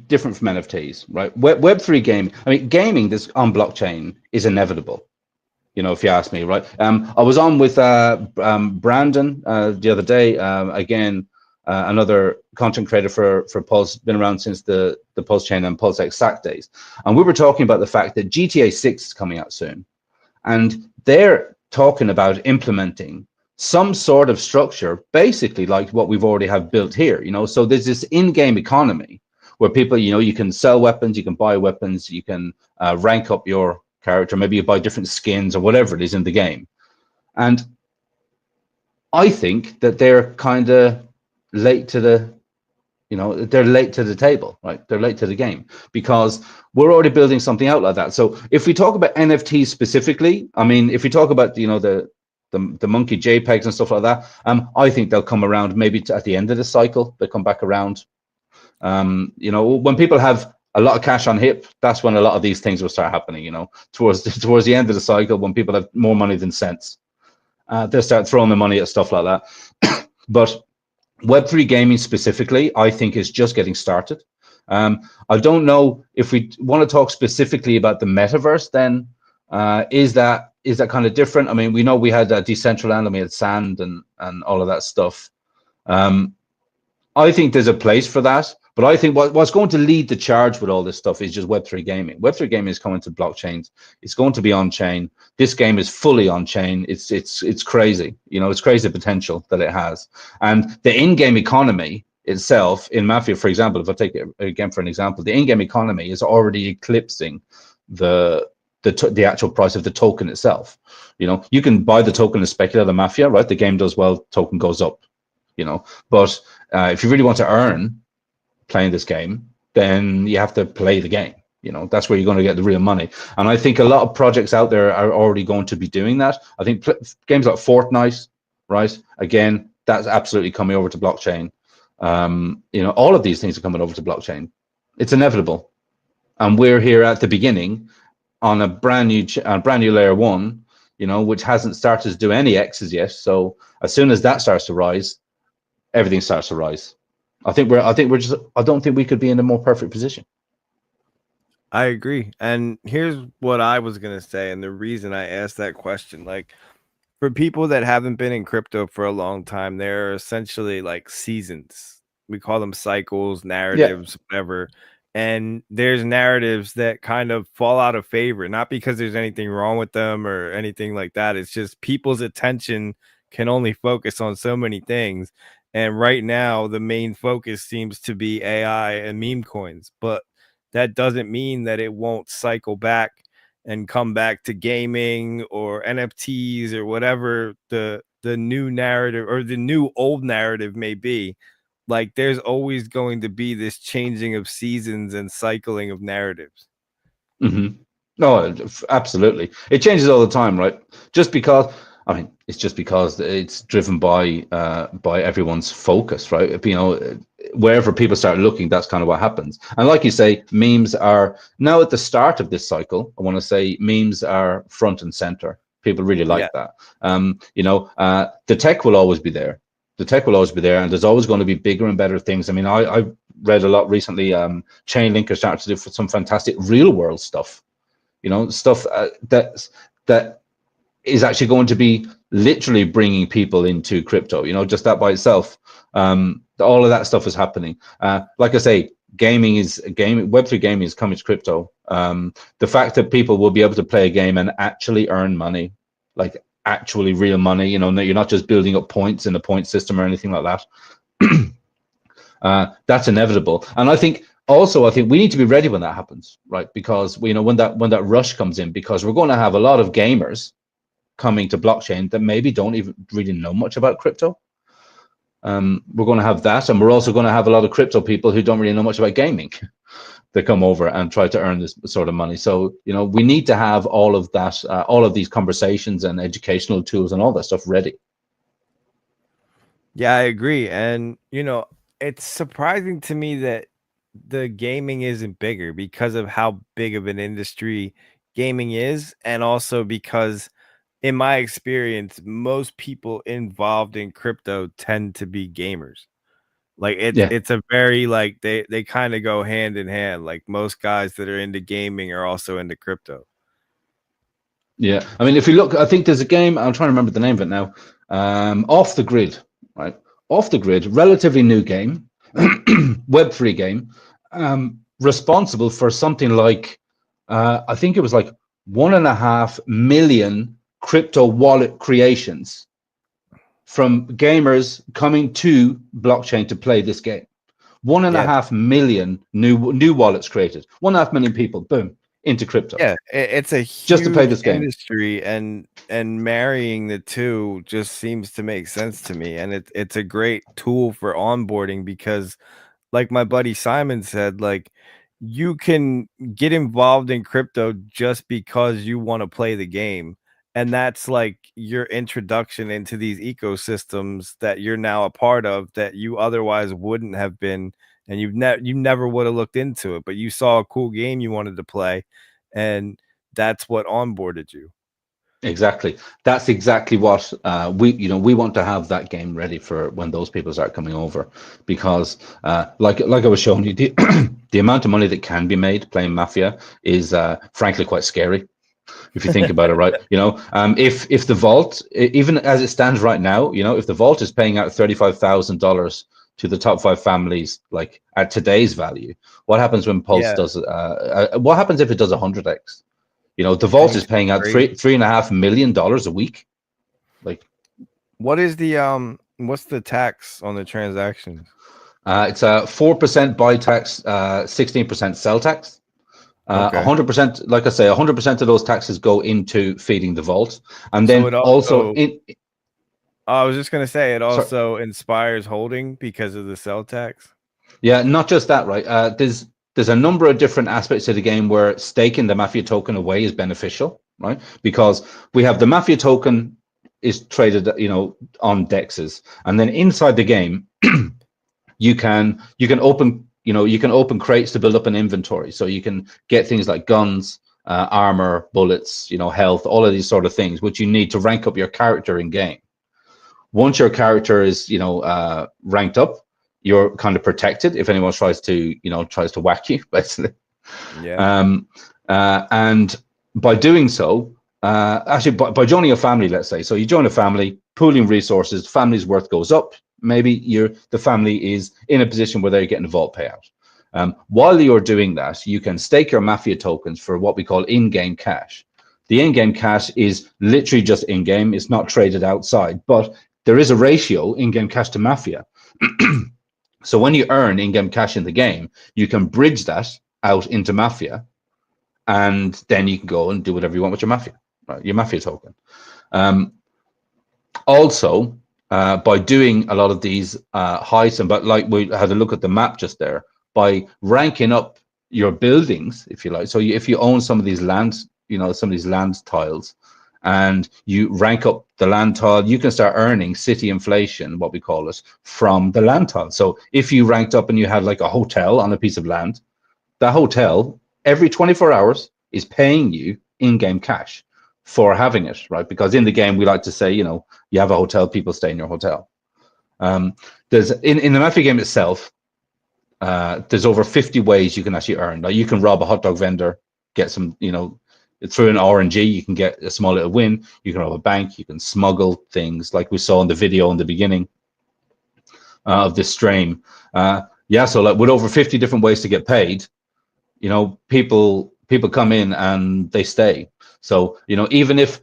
different from NFTs, right? Web3 gaming, I mean, gaming that's on blockchain is inevitable, if you ask me, right? I was on with Brandon the other day, again, another content creator for Pulse, been around since the Pulsechain and PulseX days. And we were talking about the fact that GTA 6 is coming out soon. And they're talking about implementing some sort of structure, basically like what we've already have built here, So there's this in-game economy where people, you can sell weapons, you can buy weapons, you can rank up your character, maybe you buy different skins or whatever it is in the game. And I think that they're kind of late to the, they're late to the table, right? They're late to the game because we're already building something out like that. So if we talk about NFTs specifically, I mean, if we talk about, the monkey JPEGs and stuff like that, I think they'll come around maybe at the end of the cycle. They come back around. When people have a lot of cash on hip, that's when a lot of these things will start happening, towards the end of the cycle, when people have more money than sense, they'll start throwing the money at stuff like that. But Web3 gaming specifically, I think, is just getting started. I don't know if we want to talk specifically about the metaverse, then is that kind of different? I mean, we know we had Decentraland and we had Sand and all of that stuff. I think there's a place for that, but I think what's going to lead the charge with all this stuff is just Web3 gaming. Web3 gaming is coming to blockchains. It's going to be on chain. This game is fully on chain. It's crazy. It's crazy the potential that it has. And the in-game economy itself in Mafia, for example, if I take it again for an example, the in-game economy is already eclipsing the actual price of the token itself. You can buy the token and speculate on Mafia, right? The game does well, token goes up. But if you really want to earn playing this game, then you have to play the game. That's where you're going to get the real money. And I think a lot of projects out there are already going to be doing that. I think games like Fortnite, right? Again, that's absolutely coming over to blockchain. All of these things are coming over to blockchain. It's inevitable. And we're here at the beginning on a brand new layer one, which hasn't started to do any X's yet. So as soon as that starts to rise, everything starts to rise. I don't think we could be in a more perfect position. I agree. And here's what I was going to say. And the reason I asked that question, like for people that haven't been in crypto for a long time, there are essentially like seasons. We call them cycles, Yeah. narratives, whatever. And there's narratives that kind of fall out of favor, not because there's anything wrong with them or anything like that. It's just people's attention can only focus on so many things. And right now, the main focus seems to be AI and meme coins. But that doesn't mean that it won't cycle back and come back to gaming or NFTs or whatever the new narrative or the new old narrative may be. Like there's always going to be this changing of seasons and cycling of narratives. Mm-hmm. No, absolutely. It changes all the time, right? Just because, I mean, it's just because it's driven by everyone's focus, right? You know, wherever people start looking, that's kind of what happens. And like you say, memes are now at the start of this cycle. I want to say memes are front and center. People really like that. You know, the tech will always be there. The tech will always be there, and there's always going to be bigger and better things. I mean, I read a lot recently. Chainlink are starting to do some fantastic real world stuff. You know, stuff that is actually going to be literally bringing people into crypto. You know, just that by itself. All of that stuff is happening. Like I say, Web3 gaming is coming to crypto. The fact that people will be able to play a game and actually earn money, like actually real money, you know, you're not just building up points in a point system or anything like that. That's inevitable. And I think we need to be ready when that happens, right? Because you know, when that rush comes in, because we're going to have a lot of gamers coming to blockchain that maybe don't even really know much about crypto. We're going to have that, and we're also going to have a lot of crypto people who don't really know much about gaming that come over and try to earn this sort of money. So, you know, we need to have all of that, all of these conversations and educational tools and all that stuff ready. Yeah, I agree. And, you know, it's surprising to me that the gaming isn't bigger because of how big of an industry gaming is. And also because in my experience, most people involved in crypto tend to be gamers. Like it's a very like they kind of go hand in hand. Like most guys that are into gaming are also into crypto. Yeah, I mean, if you look, I think there's a game. I'm trying to remember the name of it now. Off the Grid, right? Off the Grid, relatively new game, Web3 game, responsible for something like, I think it was like 1.5 million crypto wallet creations from gamers coming to blockchain to play this game. 1.5 million new wallets created. 1.5 million people, boom, into crypto. Yeah, it's a huge just to play this game industry, and marrying the two just seems to make sense to me. And it's a great tool for onboarding because, like my buddy Simon said, like you can get involved in crypto just because you want to play the game. And that's like your introduction into these ecosystems that you're now a part of that you otherwise wouldn't have been, and you never would have looked into it, but you saw a cool game you wanted to play, and that's what onboarded you. Exactly. That's exactly what we want to have that game ready for when those people start coming over, because like I was showing you, the amount of money that can be made playing Mafia is frankly quite scary. If you think about it, right? You know, if the vault, even as it stands right now, you know, if the vault is paying out $35,000 to the top 5 families, like at today's value, what happens when Pulse does? What happens if it does 100x? You know, the vault is paying out $3.5 million a week. Like, what is the what's the tax on the transactions? It's a 4% buy tax, 16% sell tax. 100%, like I say, 100% of those taxes go into feeding the vault, and then I was just gonna say it also inspires holding because of the sell tax. Yeah, not just that, right? There's a number of different aspects of the game where staking the Mafia token away is beneficial, right? Because we have the Mafia token is traded, you know, on dexes, and then inside the game, you can open. You know, you can open crates to build up an inventory, so you can get things like guns, armor, bullets, you know, health, all of these sort of things, which you need to rank up your character in game. Once your character is, you know, ranked up, you're kind of protected if anyone tries to whack you, basically. Yeah. And by doing so, actually by joining a family, let's say, so you join a family, pooling resources, family's worth goes up. Maybe the family is in a position where they're getting a vault payout. While you're doing that, you can stake your Mafia tokens for what we call in-game cash. The in-game cash is literally just in-game. It's not traded outside, but there is a ratio in-game cash to Mafia. So when you earn in-game cash in the game, you can bridge that out into Mafia, and then you can go and do whatever you want with your Mafia, right? Your Mafia token. Also, by doing a lot of these heights, but like we had a look at the map just there, by ranking up your buildings, if you like. So if you own some of these lands, some of these land tiles, and you rank up the land tile, you can start earning city inflation, what we call it, from the land tile. So if you ranked up and you had like a hotel on a piece of land, that hotel every 24 hours is paying you in-game cash for having it, right? Because in the game, we like to say, you have a hotel, people stay in your hotel. There's in the Mafia game itself, there's over 50 ways you can actually earn. Like you can rob a hot dog vendor, get some, through an RNG, you can get a small little win. You can rob a bank, you can smuggle things like we saw in the video in the beginning of this stream. So like with over 50 different ways to get paid, people come in and they stay. So, even if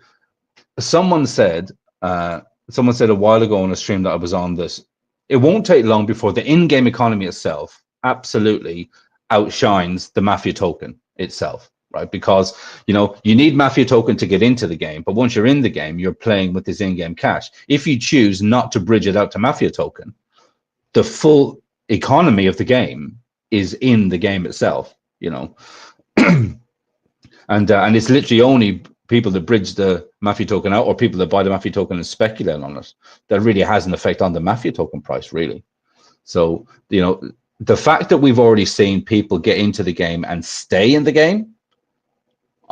someone said a while ago on a stream that I was on this, it won't take long before the in-game economy itself absolutely outshines the Mafia token itself, right? Because, you need Mafia token to get into the game, but once you're in the game, you're playing with this in-game cash. If you choose not to bridge it out to Mafia token, the full economy of the game is in the game itself, and it's literally only people that bridge the Mafia token out or people that buy the Mafia token and speculate on it that really has an effect on the Mafia token price, really. So, the fact that we've already seen people get into the game and stay in the game,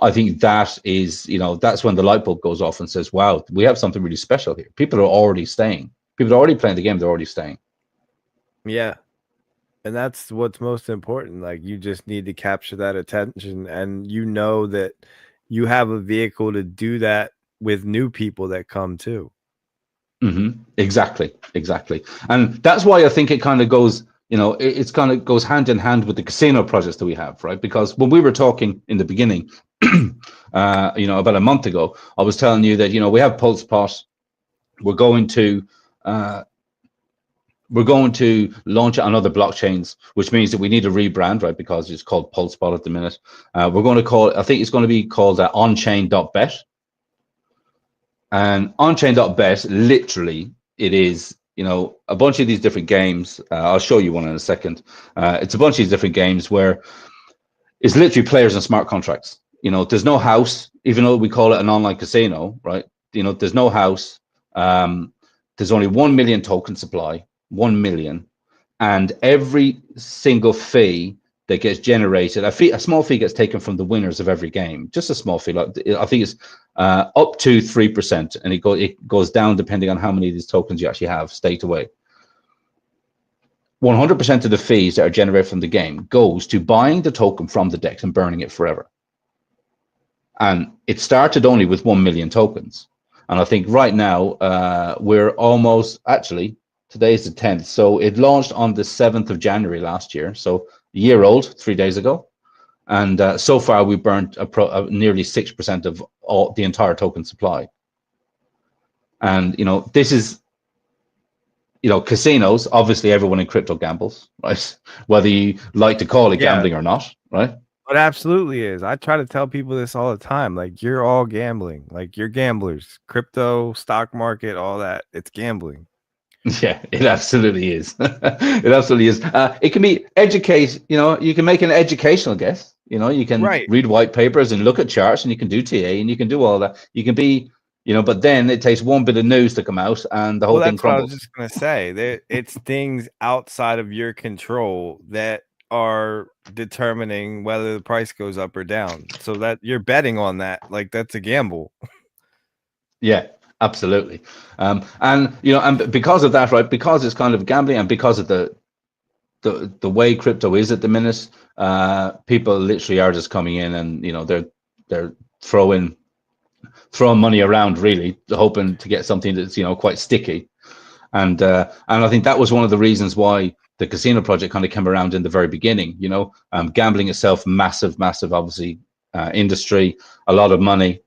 I think that is, that's when the light bulb goes off and says, wow, we have something really special here. People are already staying. People are already playing the game. They're already staying. Yeah. And that's what's most important. Like, you just need to capture that attention, and that you have a vehicle to do that with new people that come too. Exactly. And that's why I think it kind of goes, it's kind of goes hand in hand with the casino projects that we have, right? Because when we were talking in the beginning, about a month ago, I was telling you that, we have Pulsepot. We're going to launch it on other blockchains, which means that we need a rebrand, right? Because it's called Pulsepot at the minute. We're going to call, I think it's going to be called onchain.bet. And onchain.bet, literally, it is, a bunch of these different games. I'll show you one in a second. It's a bunch of these different games where it's literally players and smart contracts. There's no house, even though we call it an online casino, right? There's no house. There's only 1 million token supply. 1 million, and every single fee that gets generated, a small fee gets taken from the winners of every game. Just a small fee, like I think it's up to 3%, and it goes down depending on how many of these tokens you actually have staked away. 100% of the fees that are generated from the game goes to buying the token from the DEX and burning it forever. And it started only with 1 million tokens, and I think right now we're almost actually. Today is the 10th, so it launched on the 7th of January last year, so a year old, 3 days ago, and so far we burnt nearly 6% of the entire token supply. And this is, casinos. Obviously, everyone in crypto gambles, right? Whether you like to call it gambling or not, right? It absolutely is. I try to tell people this all the time. Like, you're all gambling. Like, you're gamblers. Crypto, stock market, all that. It's gambling. Yeah, it absolutely is. It absolutely is. It can be you can make an educational guess. You can read white papers and look at charts, and you can do TA, and you can do all that. You can be, but then it takes one bit of news to come out, and the whole thing crumbles. That's what I was just gonna say. It's things outside of your control that are determining whether the price goes up or down. So that you're betting on that, like that's a gamble. Yeah. Absolutely. And because of that, right, because it's kind of gambling, and because of the the way crypto is at the minute, people literally are just coming in and, you know, they're throwing money around, really hoping to get something that's, you know, quite sticky. And I think that was one of the reasons why the casino project kind of came around in the very beginning. You know, gambling itself, massive, obviously, industry, a lot of money,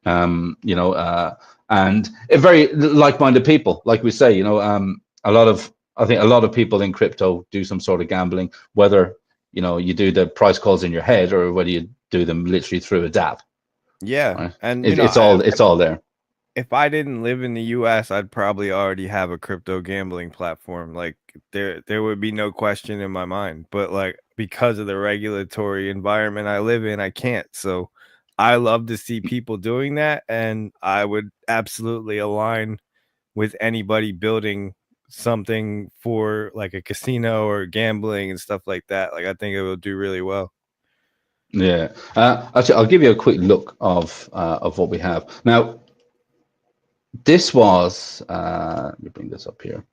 you know, and very like-minded people, like we say. You know, I think a lot of people in crypto do some sort of gambling, whether, you know, you do the price calls in your head or whether you do them literally through a dApp. Yeah, Right? and It's all there. If I didn't live in the US, I'd probably already have a crypto gambling platform. Like there would be no question in my mind. But like because of the regulatory environment I live in, I can't. So I love to see people doing that, and I would absolutely align with anybody building something for like a casino or gambling and stuff like that. Like I think it will do really well. Yeah. Actually, I'll give you a quick look of what we have now. This was, let me bring this up here.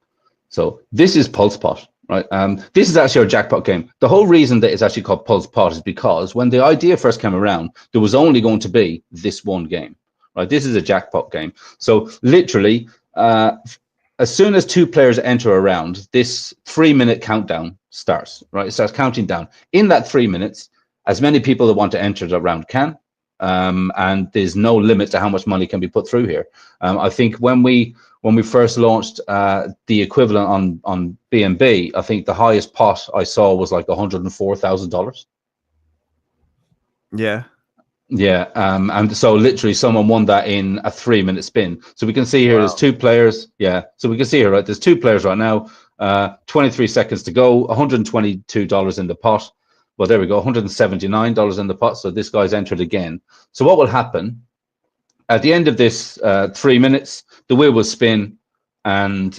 So this is PulsePot, right? This is actually our jackpot game. The whole reason that it's actually called PulsePot is because when the idea first came around, there was only going to be this one game, right? This is a jackpot game. So literally, as soon as 2 players enter a round, this 3-minute countdown starts, right? It starts counting down. In that 3 minutes, as many people that want to enter the round can. And there's no limit to how much money can be put through here. I think when we first launched the equivalent on BNB, I think the highest pot I saw was like $104,000. Yeah. Yeah, and so literally someone won that in a 3-minute spin. So we can see here, there's 2 players. Yeah, so we can see here, right? There's 2 players right now. 23 seconds to go. $122 in the pot. Well, there we go, $179 in the pot. So this guy's entered again. So what will happen at the end of this 3 minutes, the wheel will spin, and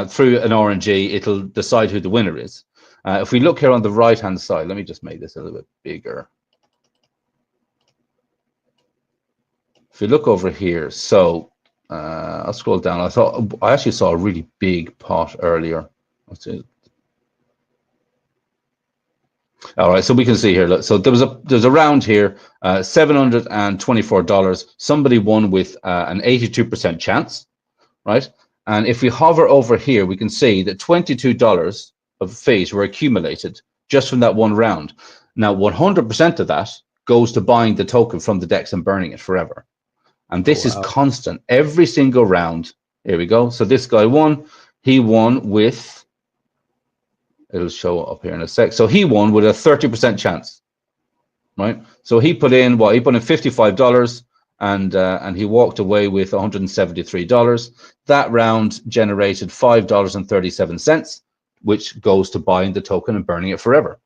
through an RNG, it'll decide who the winner is. If we look here on the right-hand side, let me just make this a little bit bigger. If you look over here, so I'll scroll down. I actually saw a really big pot earlier. Let's see. All right, so we can see here. Look, so there's a round here, $724. Somebody won with an 82% chance, right? And if we hover over here, we can see that $22 of fees were accumulated just from that one round. Now, 100% of that goes to buying the token from the DEX and burning it forever. And this is constant every single round. Here we go. So this guy won. He won with, it'll show up here in a sec. So he won with a 30% chance, right? So he put in what? He put in $55, and he walked away with $173. That round generated $5.37, which goes to buying the token and burning it forever.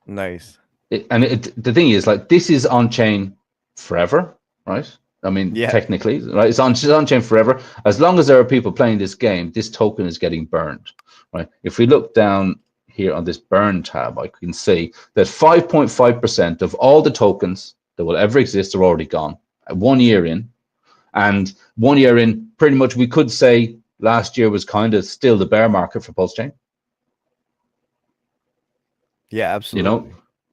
Nice. The thing is, like, this is on chain forever, right? I mean, yeah. Technically, right? It's on chain forever. As long as there are people playing this game, this token is getting burned, right? If we look down here on this burn tab, I can see that 5.5% of all the tokens that will ever exist are already gone. 1 year in, and 1 year in, pretty much we could say last year was kind of still the bear market for Pulsechain. Yeah, absolutely. You know.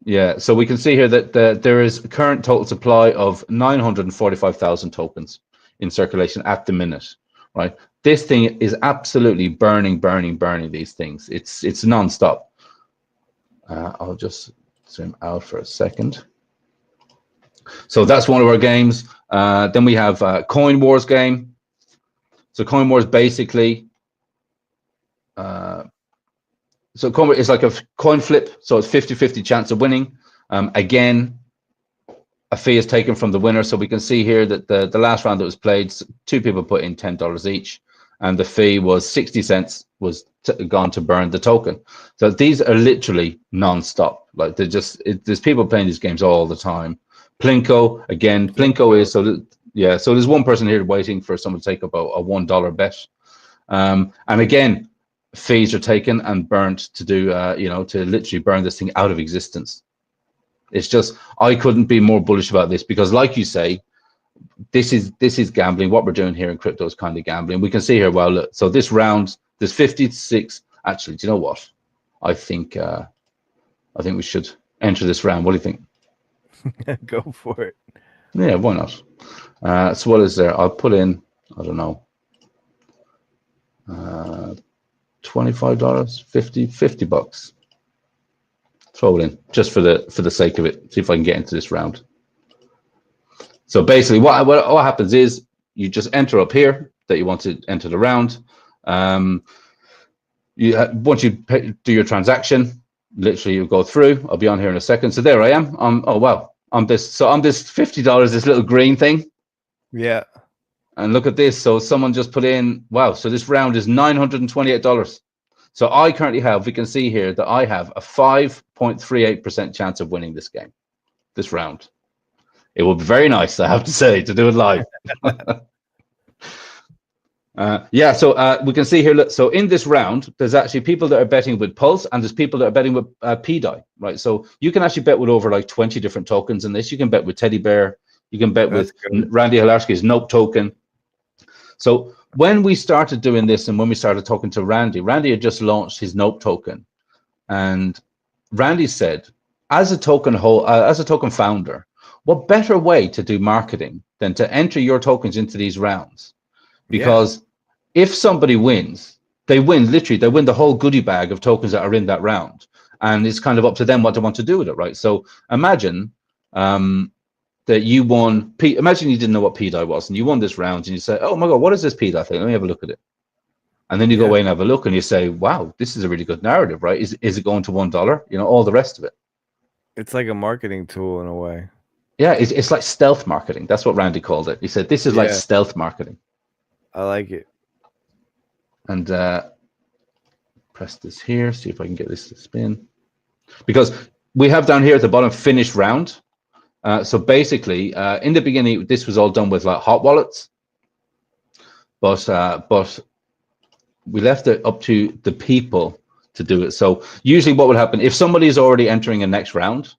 Yeah, so we can see here that there is a current total supply of 945,000 tokens in circulation at the minute, right? This thing is absolutely burning these things. It's non-stop. I'll just zoom out for a second. So that's one of our games. Then we have Coin Wars game. So Coin Wars basically, so it's like a coin flip, so it's 50-50 chance of winning. Again, a fee is taken from the winner. So we can see here that the last round that was played, 2 people put in $10 each, and the fee was 60 cents was gone to burn the token. So these are literally non-stop. Like there's people playing these games all the time. Plinko, again, Plinko is, so yeah, so there's one person here waiting for someone to take up a $1 bet. And again, fees are taken and burnt to do, to literally burn this thing out of existence. It's just, I couldn't be more bullish about this because, like you say, this is gambling. What we're doing here in crypto is kind of gambling. We can see here, well, look, so this round, there's 56. Actually, do you know what? I think we should enter this round. What do you think? Go for it. Yeah, why not? So what is there? I'll put in, I don't know, $25, 50 bucks. Throw it in just for the sake of it. See if I can get into this round. So basically, what happens is you just enter up here that you want to enter the round. Once you do your transaction, literally you go through. I'll be on here in a second. So there I am. Oh wow, I'm this $50, this little green thing. Yeah. And look at this. So someone just put in, wow. So this round is $928. So I currently have, we can see here that I have a 5.38% chance of winning this game, this round. It would be very nice, I have to say, to do it live. Yeah, so we can see here, look, so in this round, there's actually people that are betting with Pulse and there's people that are betting with PDI, right? So you can actually bet with over like 20 different tokens in this. You can bet with Teddy Bear. You can bet with Randy Hilarski's Nope token. So when we started doing this and when we started talking to Randy had just launched his Nope token. And Randy said, as a token founder, what better way to do marketing than to enter your tokens into these rounds? Because if somebody wins, they win the whole goodie bag of tokens that are in that round. And it's kind of up to them what they want to do with it, right? So imagine that you won, imagine you didn't know what PDI was and you won this round and you say, oh my God, what is this PDI thing? Let me have a look at it. And then you go away and have a look and you say, wow, this is a really good narrative, right? Is it going to $1? You know, all the rest of it. It's like a marketing tool in a way. Yeah, it's like stealth marketing. That's what Randy called it. He said, this is like stealth marketing. I like it. And press this here, see if I can get this to spin. Because we have down here at the bottom, finish round. So basically, in the beginning, this was all done with like hot wallets. But we left it up to the people to do it. So usually what would happen, if somebody is already entering a next round,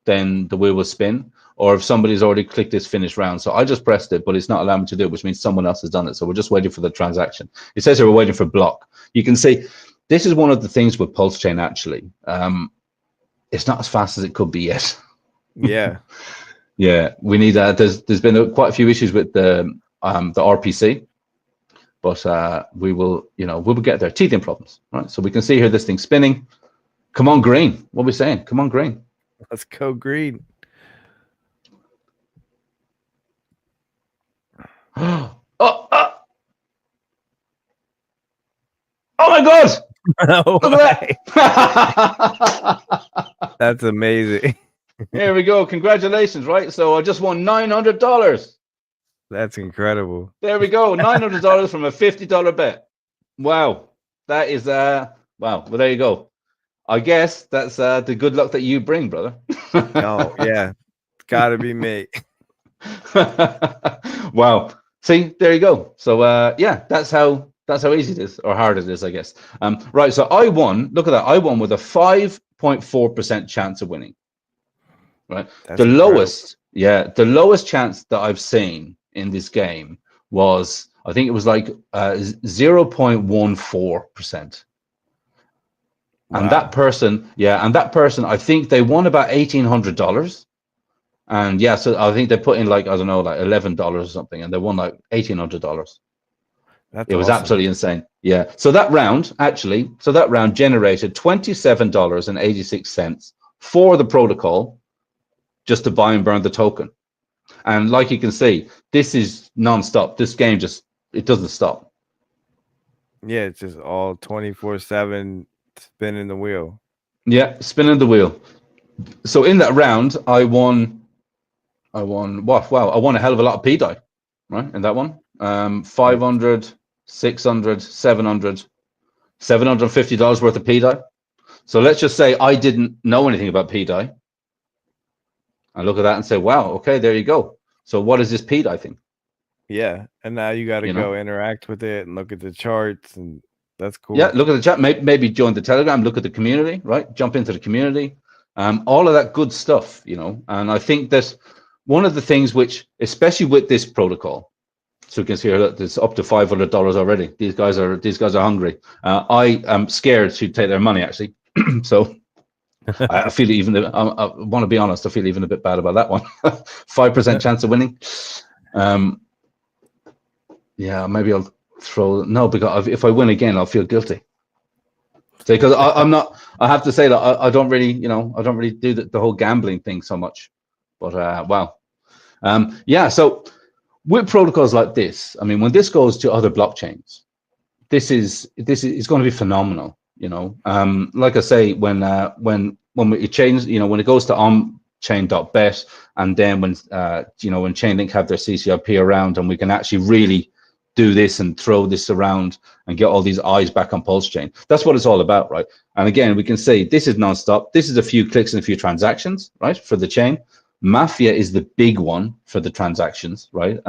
then the wheel will spin. Or if somebody's already clicked this finish round. So I just pressed it, but it's not allowing me to do it, which means someone else has done it. So we're just waiting for the transaction. It says here we're waiting for block. You can see this is one of the things with Pulsechain actually. It's not as fast as it could be yet. Yeah. Yeah, we need there's been quite a few issues with the RPC, but we will get there. Teething problems, right? So we can see here this thing spinning. Come on, green. What are we saying? Come on, green. Let's go green. Oh my God! No Look at that. That's amazing. Here we go. Congratulations, right? So I just won $900. That's incredible. There we go. $900 from a $50 bet. Wow. That is wow. Well, there you go. I guess that's the good luck that you bring, brother. Oh, yeah. It's gotta be me. Wow. See, there you go. So yeah, that's how easy it is, or hard it is, I guess. Right. So I won. Look at that. I won with a 5.4% chance of winning. Right. That's the incredible. lowest chance that I've seen in this game was, I think it was like 0.14%. Wow. And that person, I think they won about $1,800. And yeah, so I think they put in like, I don't know, like $11 or something, and they won like $1,800. It was absolutely insane. Yeah. So that round generated $27.86 for the protocol just to buy and burn the token. And like you can see, this is non-stop. This game it doesn't stop. Yeah, it's just all 24/7 spinning the wheel. Yeah, spinning the wheel. So in that round, I won what? Wow, I won a hell of a lot of PDI, right? In that one. 500, 600, 700, $750 worth of PDI. So let's just say I didn't know anything about PDI. I look at that and say, wow, okay, there you go. So what is this PDI thing? Yeah, and now you got to go interact with it and look at the charts, and that's cool. Yeah, look at the chat. Maybe join the Telegram, look at the community, right? Jump into the community. All of that good stuff, And I think that one of the things which, especially with this protocol, so you can see here that it's up to $500 already. These guys are hungry. I am scared to take their money, actually. So I feel even, I want to be honest, I feel even a bit bad about that one. 5% chance of winning. Yeah, maybe I'll throw, no, because if I win again, I'll feel guilty. Because I'm not, I have to say that I don't really, I don't really do the whole gambling thing so much. But wow. Yeah, so with protocols like this, I mean, when this goes to other blockchains, this is going to be phenomenal. Like I say, when it changes, when it goes to on-chain.bet, and then when when Chainlink have their CCIP around, and we can actually really do this and throw this around and get all these eyes back on Pulsechain. That's what it's all about, right? And again, we can say this is non-stop. This is a few clicks and a few transactions, right, for the chain. Mafia is the big one for the transactions, right?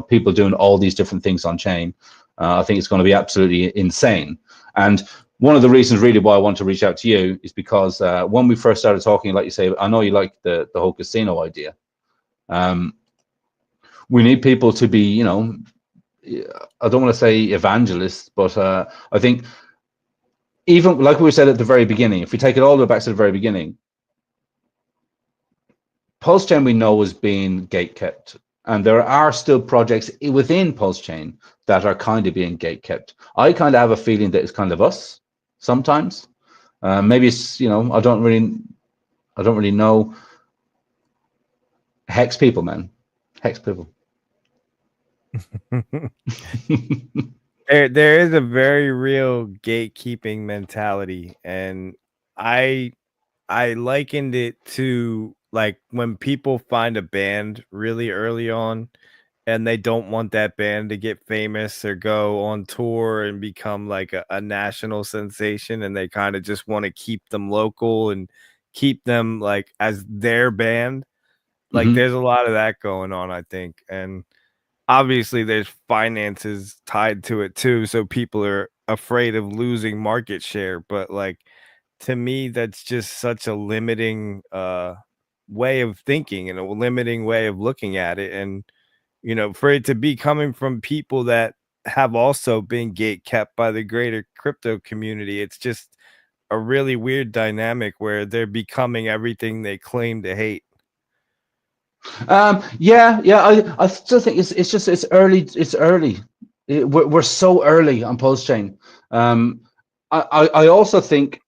People doing all these different things on chain. I think it's going to be absolutely insane. And one of the reasons really why I want to reach out to you is because when we first started talking, like you say, I know you like the whole casino idea. We need people to be, I don't want to say evangelists, but I think even like we said at the very beginning, if we take it all the way back to the very beginning, Pulsechain we know is being gatekept, and there are still projects within Pulsechain that are kind of being gatekept. I kind of have a feeling that it's kind of us sometimes. Maybe it's I don't really know. Hex people, man, hex people. There is a very real gatekeeping mentality, and I likened it to like when people find a band really early on and they don't want that band to get famous or go on tour and become like a national sensation, and they kind of just want to keep them local and keep them like as their band. Like there's a lot of that going on, I think. And obviously there's finances tied to it too, so people are afraid of losing market share. But like, to me, that's just such a limiting way of thinking and a limiting way of looking at it. And for it to be coming from people that have also been gate kept by the greater crypto community, it's just a really weird dynamic where they're becoming everything they claim to hate. Yeah. I still think it's early. It's early. We're so early on Pulsechain. I also think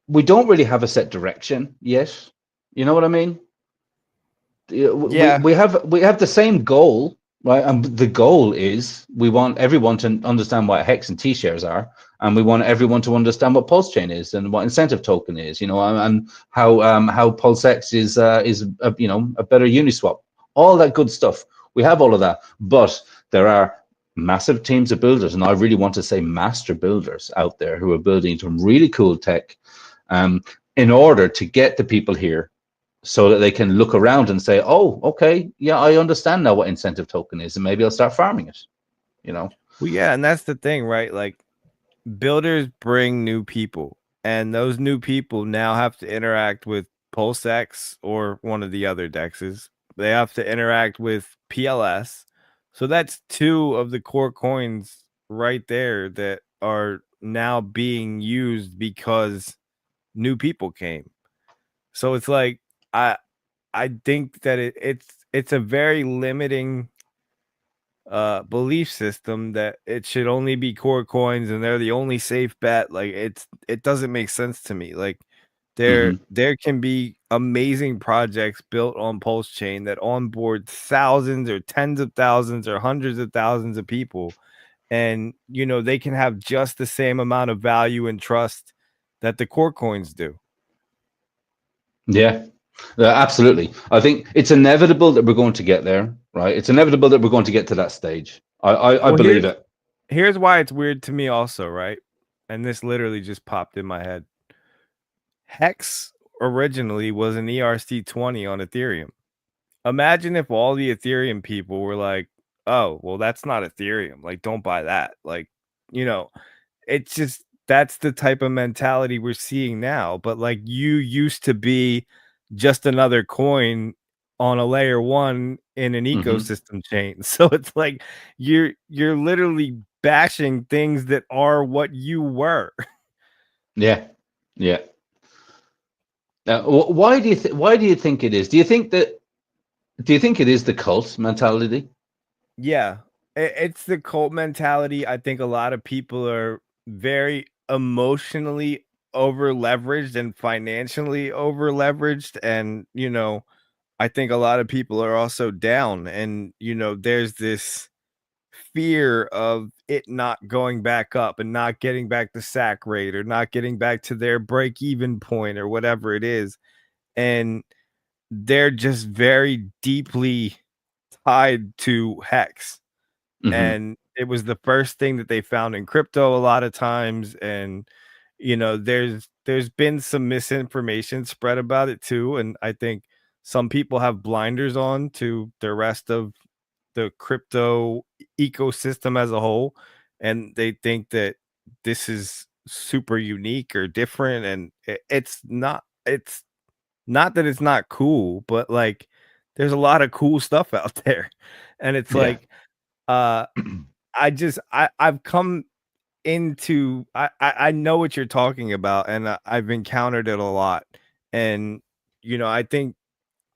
we don't really have a set direction yet. You know what I mean? Yeah. We have the same goal, right? And the goal is we want everyone to understand what hex and T-shares are, and we want everyone to understand what Pulsechain is and what incentive token is, and how PulseX is a better Uniswap. All that good stuff. We have all of that, but there are massive teams of builders, and I really want to say master builders out there who are building some really cool tech, in order to get the people here, so that they can look around and say, oh, okay, yeah, I understand now what incentive token is, and maybe I'll start farming it. Well, yeah, and that's the thing, right? Like, builders bring new people, and those new people now have to interact with PulseX or one of the other dexes. They have to interact with PLS. So that's two of the core coins right there that are now being used because new people came. So it's like, I think that it's a very limiting belief system that it should only be core coins and they're the only safe bet. Like, it doesn't make sense to me. Like, there can be amazing projects built on Pulsechain that onboard thousands or tens of thousands or hundreds of thousands of people, and they can have just the same amount of value and trust that the core coins do. Yeah, absolutely. I think it's inevitable that we're going to get there, right? It's inevitable that we're going to get to that stage. I believe it. Here's why it's weird to me also, right? And this literally just popped in my head. Hex originally was an ERC20 on Ethereum. Imagine if all the Ethereum people were like, oh, well, that's not Ethereum. Like, don't buy that. Like, it's just, that's the type of mentality we're seeing now. But like, you used to be just another coin on a layer one in an ecosystem chain. So it's like you're literally bashing things that are what you were. Yeah, yeah. Now, why do you why do you think it is? Do you think it is the cult mentality? Yeah, it's the cult mentality. I think a lot of people are very emotionally over leveraged and financially over leveraged. And, I think a lot of people are also down. And, there's this fear of it not going back up and not getting back the sack rate or not getting back to their break even point or whatever it is. And they're just very deeply tied to Hex. Hmm. And it was the first thing that they found in crypto a lot of times. And there's been some misinformation spread about it too, and I think some people have blinders on to the rest of the crypto ecosystem as a whole, and they think that this is super unique or different. And it's not that it's not cool, but like there's a lot of cool stuff out there. And it's Yeah. like uh I've come into I know what you're talking about, and I've encountered it a lot. And I think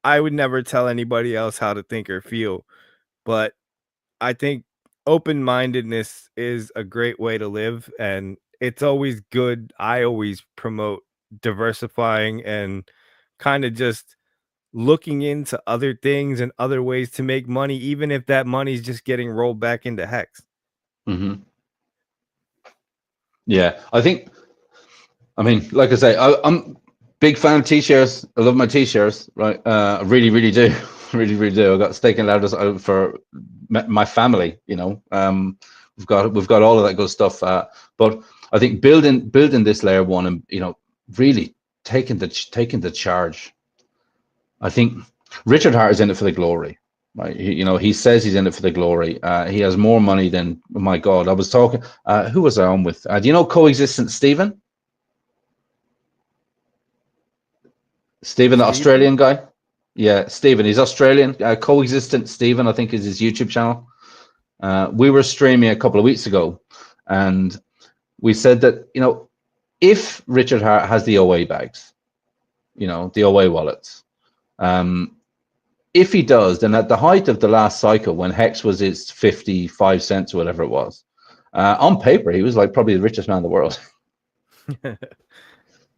I would never tell anybody else how to think or feel, but I think open-mindedness is a great way to live, and it's always good. I always promote diversifying and kind of just looking into other things and other ways to make money, even if that money's just getting rolled back into Hex. Hmm. Yeah, I mean, like I say, I'm big fan of t-shirts. I love my t-shirts, right? I really, really do, really, really do. I got steak and ladders out for my family. We've got all of that good stuff. But I think building this layer one, and really taking the charge. I think Richard Hart is in it for the glory. Right? He says he's in it for the glory. He has more money than, oh my God. I was talking. Who was I on with? Do you know Coexistent Stephen? Stephen, the Steven? Australian guy. Yeah, Stephen. He's Australian. Coexistent Stephen, I think, is his YouTube channel. We were streaming a couple of weeks ago, and we said that if Richard Hart has the OA bags, the OA wallets, if he does, then at the height of the last cycle, when Hex was its 55 cents or whatever it was, on paper, he was like probably the richest man in the world.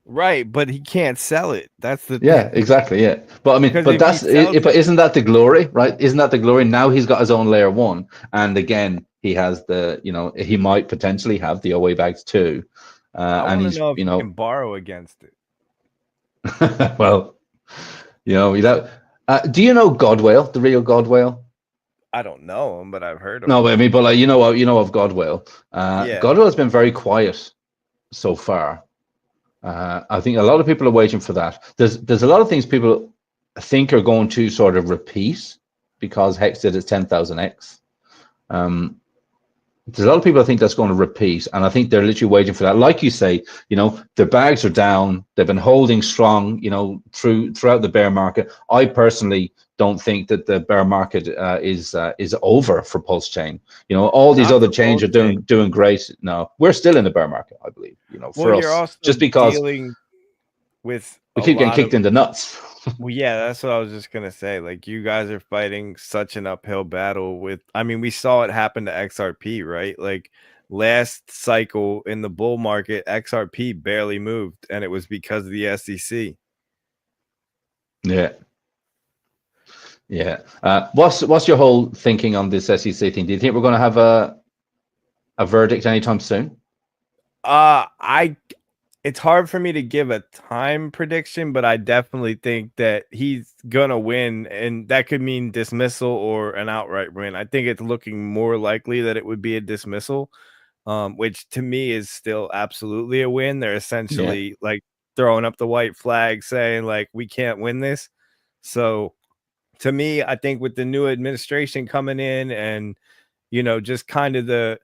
Right, but he can't sell it. That's the Yeah, thing. exactly. Yeah, but I mean, Because but if he sells but it, isn't that the glory, right? Isn't that the glory? Now he's got his own layer one, and again, he has he might potentially have the OA bags too, I and want to he's know if he can borrow against it. well, you know. Do you know Godwale, the real Godwale? I don't know him, but I've heard of No, him. but I mean, but like of Godwale. Yeah. Godwale's been very quiet so far. I think a lot of people are waiting for that. There's a lot of things people think are going to sort of repeat because Hex did its 10,000x. There's a lot of people I think that's going to repeat, and I think they're literally waiting for that. Like you say, the bags are down. They've been holding strong, throughout the bear market. I personally don't think that the bear market is over for Pulsechain. All these Not other for chains are Pulsechain. doing great. No, we're still in the bear market, I believe. Well, For you're us, also just because dealing with we a keep getting lot of. kicked in the nuts. Well, yeah, that's what I was just gonna say. Like, you guys are fighting such an uphill battle with. I mean, we saw it happen to XRP, right? Like last cycle in the bull market, XRP barely moved, and it was because of the SEC. Yeah, yeah. What's your whole thinking on this SEC thing? Do you think we're going to have a verdict anytime soon? I It's hard for me to give a time prediction, but I definitely think that he's gonna win, and that could mean dismissal or an outright win. I think it's looking more likely that it would be a dismissal, which to me is still absolutely a win. They're Yeah. essentially like throwing up the white flag, saying like we can't win this. So to me, I think with the new administration coming in and just kind of the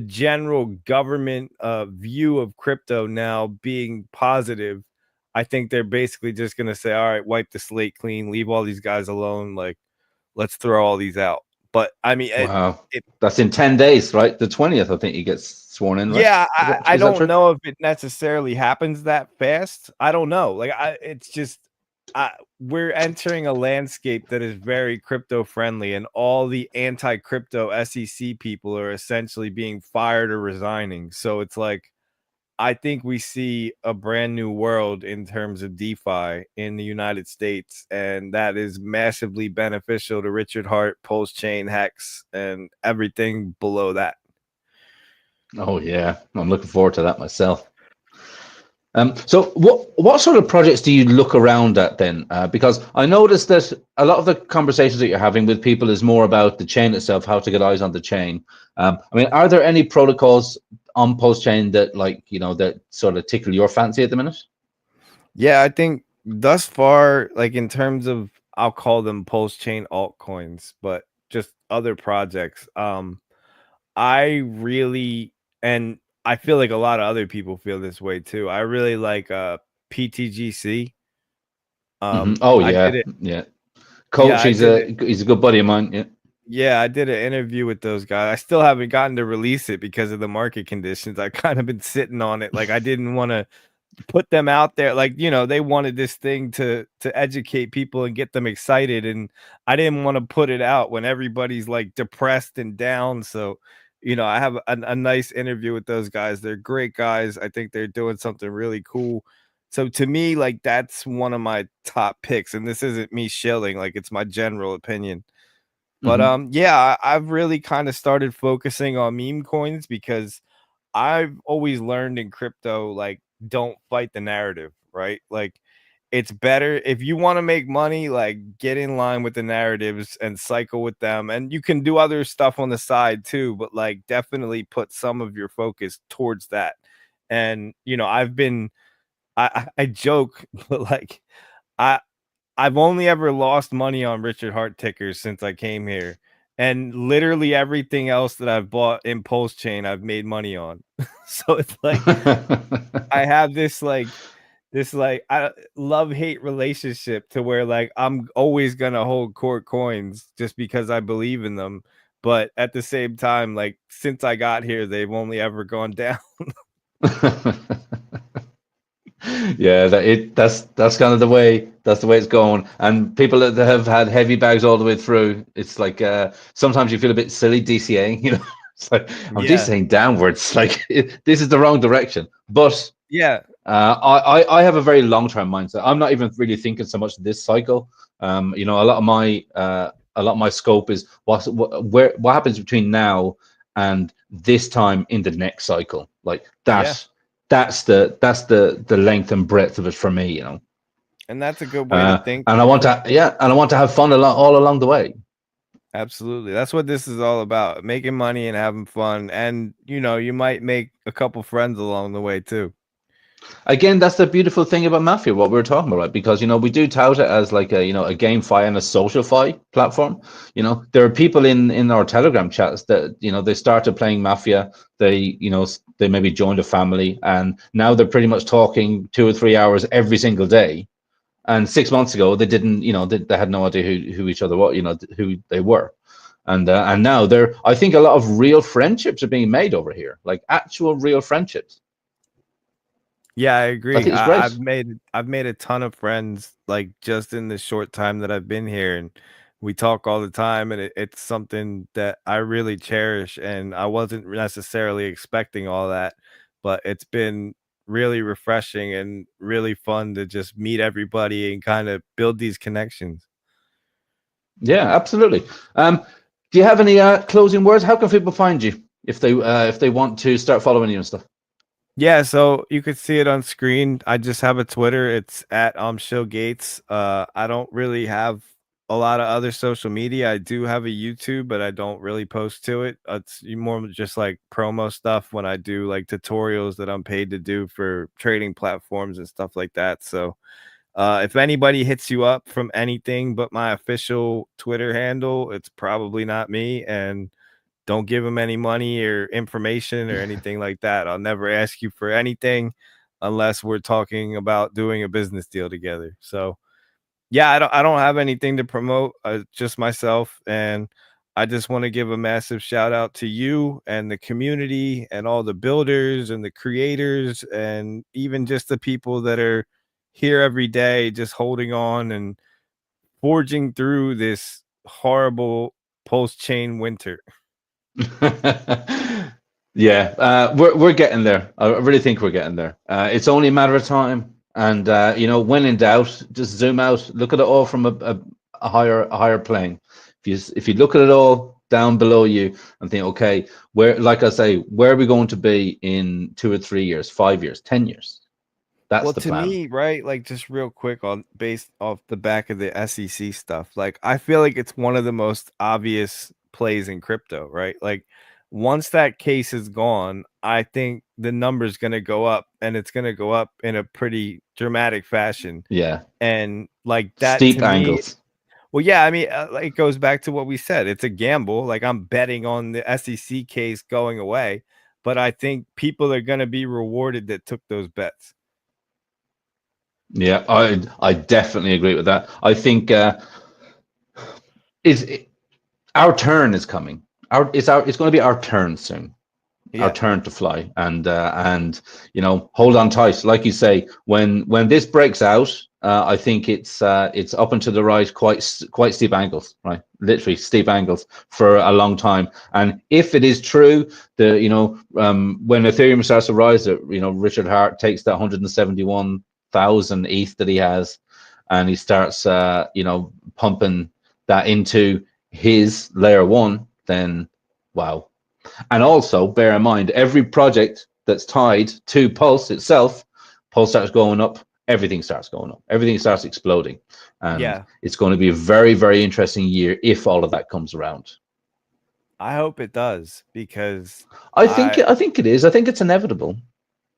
general government view of crypto now being positive, I think they're basically just going to say, all right, wipe the slate clean, leave all these guys alone, like let's throw all these out. But I mean, Wow. That's in 10 days, right? The 20th, I think he gets sworn in, right? yeah, I Is that don't true? know if it necessarily happens that fast. I don't know. Like, it's just we're entering a landscape that is very crypto friendly, and all the anti-crypto SEC people are essentially being fired or resigning. So it's like, I think we see a brand new world in terms of DeFi in the United States, and that is massively beneficial to Richard Hart, Pulsechain, Hex, and everything below that. Oh yeah, I'm looking forward to that myself. So what sort of projects do you look around at then? Because I noticed that a lot of the conversations that you're having with people is more about the chain itself, how to get eyes on the chain. I mean, are there any protocols on post chain that that sort of tickle your fancy at the minute? Yeah, I think thus far, like in terms of, I'll call them Pulsechain altcoins, but just other projects. I really, and I feel like a lot of other people feel this way too. I really like PTGC. Oh I did yeah, it. yeah. Yeah, Coach, I did it. he's a good buddy of mine. Yeah. Yeah, I did an interview with those guys. I still haven't gotten to release it because of the market conditions. I kind of been sitting on it. Like, I didn't want to put them out there. Like, they wanted this thing to educate people and get them excited, and I didn't want to put it out when everybody's like depressed and down. So, I have a nice interview with those guys. They're great guys. I think they're doing something really cool. So to me, like, that's one of my top picks, and this isn't me shilling, like, it's my general opinion. But Hmm. yeah, I've really kind of started focusing on meme coins because I've always learned in crypto, like, don't fight the narrative, right? Like, it's better if you want to make money, like, get in line with the narratives and cycle with them. And you can do other stuff on the side too, but like, definitely put some of your focus towards that. And I've been, I joke, but like, I I've only ever lost money on Richard Hart tickers since I came here. And literally everything else that I've bought in Pulsechain, I've made money on. So it's like, I have this I love-hate relationship to where, like, I'm always gonna hold core coins just because I believe in them. But at the same time, like, since I got here, they've only ever gone down. Yeah, that's kind of the way it's going. And people that have had heavy bags all the way through, it's like sometimes you feel a bit silly DCAing, It's like I'm Yeah. DCAing downwards, like this is the wrong direction. But Yeah. I have a very long-term mindset. I'm not even really thinking so much this cycle. A lot of my scope is what happens between now and this time in the next cycle. Like Yeah. that's the length and breadth of it for me. And that's a good way to think. And I want to have fun all along the way. Absolutely. That's what this is all about. Making money and having fun. And you might make a couple friends along the way too. Again, that's the beautiful thing about Mafia, what we were talking about, right? Because we do tout it as like a GameFi and a SocialFi platform. There are people in our Telegram chats that they started playing Mafia. They maybe joined a family, and now they're pretty much talking 2 or 3 hours every single day. And 6 months ago, they didn't, they had no idea who each other were, who they were. And now I think a lot of real friendships are being made over here, like actual real friendships. Yeah, I I agree. think it's great. I've made a ton of friends, like, just in the short time that I've been here, and we talk all the time, and it's something that I really cherish, and I wasn't necessarily expecting all that, but it's been really refreshing and really fun to just meet everybody and kind of build these connections. Yeah, absolutely. Do you have any closing words? How can people find you if they want to start following you and stuff? Yeah, so you could see it on screen. I just have a Twitter. It's at Show Gates. I don't really have a lot of other social media. I do have a YouTube, but I don't really post to it. It's more just like promo stuff when I do like tutorials that I'm paid to do for trading platforms and stuff like that. So if anybody hits you up from anything but my official Twitter handle, it's probably not me. And don't give them any money or information or anything like that. I'll never ask you for anything unless we're talking about doing a business deal together. So yeah, I don't have anything to promote, just myself. And I just want to give a massive shout out to you and the community and all the builders and the creators and even just the people that are here every day, just holding on and forging through this horrible Pulsechain winter. Yeah, we're getting there. I really think we're getting there. It's only a matter of time. And when in doubt, just zoom out, look at it all from a higher plane. If you look at it all down below you and think, okay, like I say, where are we going to be in 2 or 3 years, 5 years, 10 years? That's the plan. Me, right, like, just real quick, on based off the back of the SEC stuff, like, I feel like it's one of the most obvious plays in crypto, right? Like, once that case is gone, I think the number's gonna go up, and it's gonna go up in a pretty dramatic fashion. Yeah. And like that Steep to me, angles. well, yeah, I mean, like, it goes back to what we said. It's a gamble. Like, I'm betting on the SEC case going away, but I think people are gonna be rewarded that took those bets. Yeah, I definitely agree with that. I think our turn is coming. It's going to be our turn soon. Our turn to fly, and hold on tight. Like you say, when this breaks out, I think it's up and to the right, quite steep angles, right? Literally steep angles for a long time. And if it is true, when Ethereum starts to rise, Richard Hart takes that 171,000 ETH that he has, and he starts pumping that into his layer one, then wow. And also bear in mind, every project that's tied to Pulse itself, Pulse starts going up, everything starts going up, everything starts exploding. And it's going to be a very, very interesting year if all of that comes around. I hope it does, because I think it is. I think it's inevitable.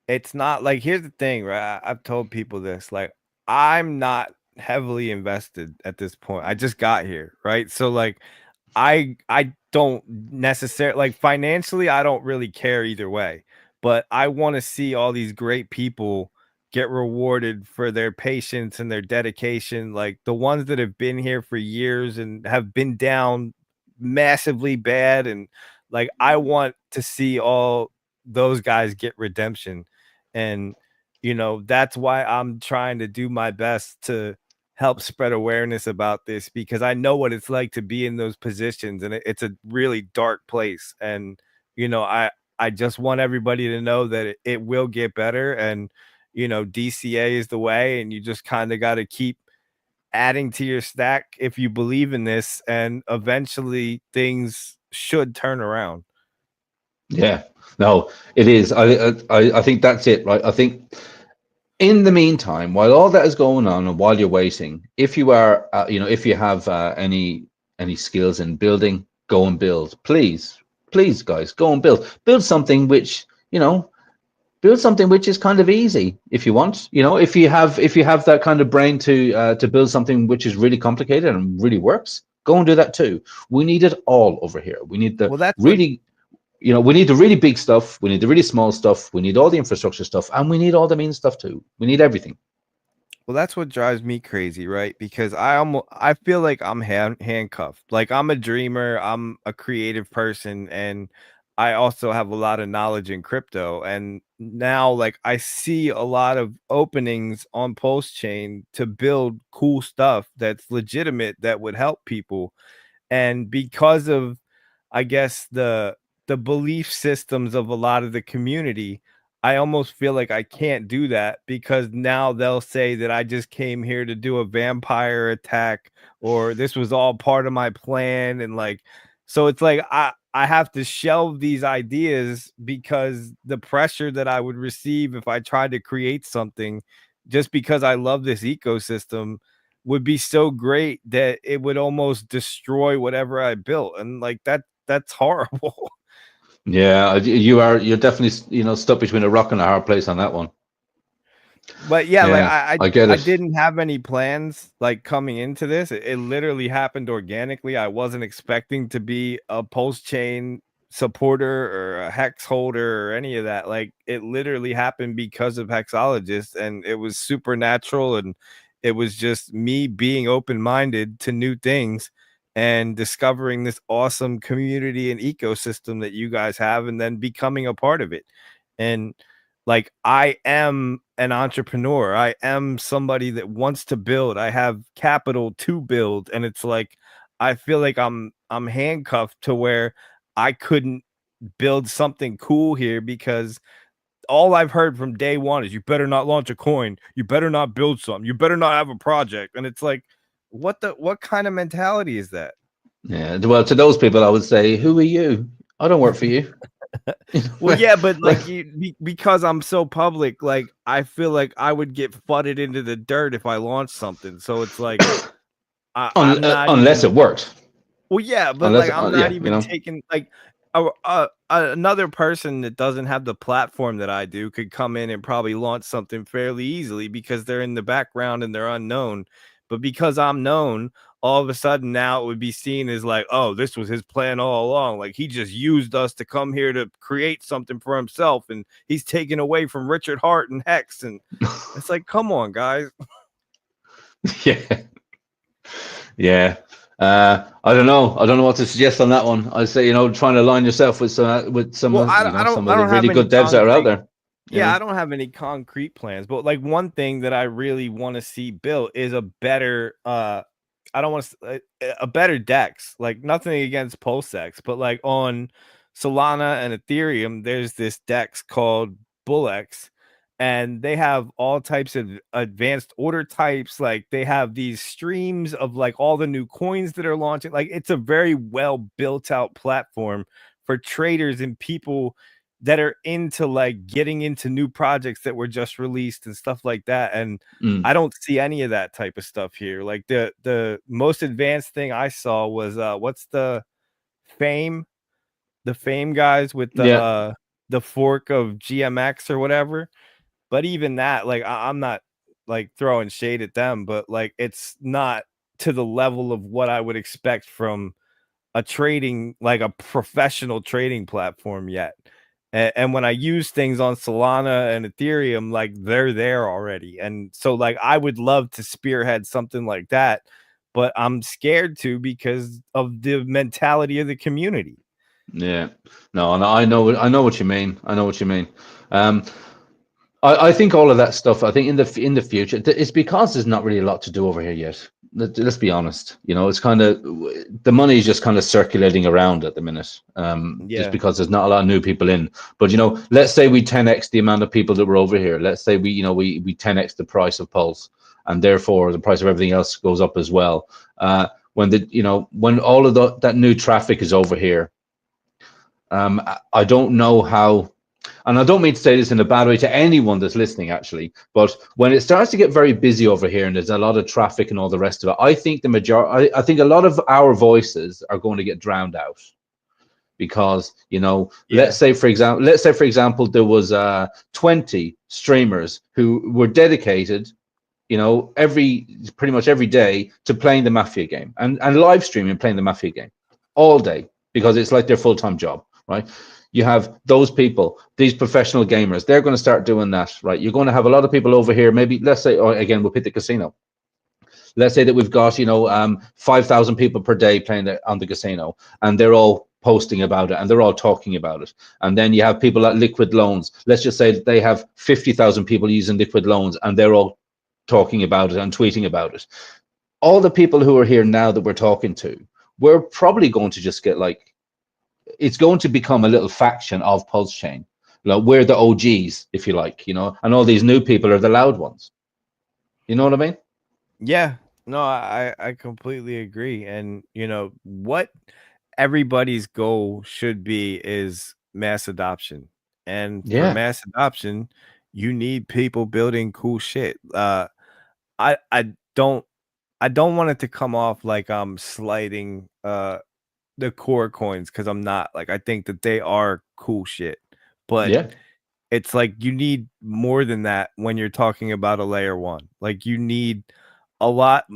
It's not like, here's the thing, right? I've told people this, like, I'm not heavily invested at this point. I just got here, right? So like, I don't necessarily, like, financially, I don't really care either way, but I want to see all these great people get rewarded for their patience and their dedication, like the ones that have been here for years and have been down massively bad. And like, I want to see all those guys get redemption. And that's why I'm trying to do my best to help spread awareness about this, because I know what it's like to be in those positions, and it's a really dark place. And I just want everybody to know that it will get better, and DCA is the way, and you just kind of got to keep adding to your stack if you believe in this, and eventually things should turn around. Yeah, no, it is. I think that's it, right? I think in the meantime, while all that is going on and while you're waiting, if you are, if you have any skills in building, go and build. Please, guys, go and build something which build something which is kind of easy if you want. If you have that kind of brain to build something which is really complicated and really works, go and do that too. We need it all over here. We need the we need the really big stuff. We need the really small stuff. We need all the infrastructure stuff, and we need all the mean stuff too. We need everything. Well, that's what drives me crazy, right? Because I feel like I'm handcuffed. Like, I'm a dreamer, I'm a creative person, and I also have a lot of knowledge in crypto. And now, like, I see a lot of openings on Pulsechain to build cool stuff that's legitimate, that would help people. And because of, I guess, the belief systems of a lot of the community, I almost feel like I can't do that, because now they'll say that I just came here to do a vampire attack, or this was all part of my plan. And like, so it's like I have to shelve these ideas, because the pressure that I would receive if I tried to create something just because I love this ecosystem would be so great that it would almost destroy whatever I built. And like, that's horrible. Yeah, you're definitely stuck between a rock and a hard place on that one. But yeah, like, Yeah, I get I it. didn't have any plans like coming into this. It literally happened organically. I wasn't expecting to be a Pulsechain supporter or a hex holder or any of that. Like, it literally happened because of Hexologist, and it was supernatural, and it was just me being open-minded to new things. and discovering this awesome community and ecosystem that you guys have, and then becoming a part of it. And like, I am an entrepreneur. I am somebody that wants to build. I have capital to build. And it's like, I feel like I'm handcuffed to where I couldn't build something cool here, because all I've heard from day one is, you better not launch a coin, you better not build something, you better not have a project. And it's like, what kind of mentality is that? Yeah, well, to those people, I would say, who are you? I don't work for you. Well, yeah, but like, because I'm so public, like, I feel like I would get fudded into the dirt if I launched something. So it's like, I'm not unless even. it works. Well, yeah, but Unless, like, I'm yeah, not even taking like another person that doesn't have the platform that I do could come in and probably launch something fairly easily because they're in the background and they're unknown. But because I'm known, all of a sudden now it would be seen as like, oh, this was his plan all along. Like, he just used us to come here to create something for himself, and he's taken away from Richard Hart and Hex. And it's like, come on, guys. yeah, yeah. I don't know. I don't know what to suggest on that one. I'd say, you know, trying to align yourself with some Well, of, you know, some I of the don't have really any good devs that are out concrete. there. Yeah, I don't have any concrete plans, but like, one thing that I really want to see built is a better I don't want to a better DEX. Like, nothing against Pulsex, but like, on Solana and Ethereum, there's this DEX called Bullex, and they have all types of advanced order types. Like, they have these streams of like all the new coins that are launching. Like, it's a very well built out platform for traders and people that are into like getting into new projects that were just released and stuff like that. And I don't see any of that type of stuff here. Like, the most advanced thing I saw was what's the fame guys with the fork of GMX or whatever. But even that, like, I'm not like throwing shade at them, but like, it's not to the level of what I would expect from a trading, like a professional trading platform yet. And when I use things on Solana and Ethereum, like, they're there already. And so like, I would love to spearhead something like that, but I'm scared to because of the mentality of the community. Yeah, no, and I know what you mean. I know what you mean. I think all of that stuff. I think in the future, it's because there's not really a lot to do over here yet. Let's be honest. You know, it's kind of, the money is just kind of circulating around at the minute. Just because there's not a lot of new people in. But you know, let's say we 10x the amount of people that were over here. Let's say we 10x the price of Pulse, and therefore the price of everything else goes up as well. When all of that new traffic is over here, I don't know how. And I don't mean to say this in a bad way to anyone that's listening, actually, but when it starts to get very busy over here and there's a lot of traffic and all the rest of it, I think I think a lot of our voices are going to get drowned out, because let's say for example there was 20 streamers who were dedicated, pretty much every day to playing the Mafia game and live streaming playing the Mafia game all day, because it's like their full-time job, right? You have those people, these professional gamers, they're going to start doing that, right? You're going to have a lot of people over here, maybe, let's say, again, we'll pick the casino. Let's say that we've got, 5,000 people per day playing on the casino, and they're all posting about it and they're all talking about it. And then you have people at Liquid Loans. Let's just say that they have 50,000 people using Liquid Loans and they're all talking about it and tweeting about it. All the people who are here now that we're talking to, we're probably going to just get like, it's going to become a little faction of Pulsechain. We're the OGs, if you like, and all these new people are the loud ones. You know what I mean? Yeah, no, I completely agree. And what everybody's goal should be is mass adoption. And for mass adoption, you need people building cool shit. I don't want it to come off like I'm slighting the core coins, because I'm not. Like, I think that they are cool shit, but it's like, you need more than that when you're talking about a layer one. Like, you need a lot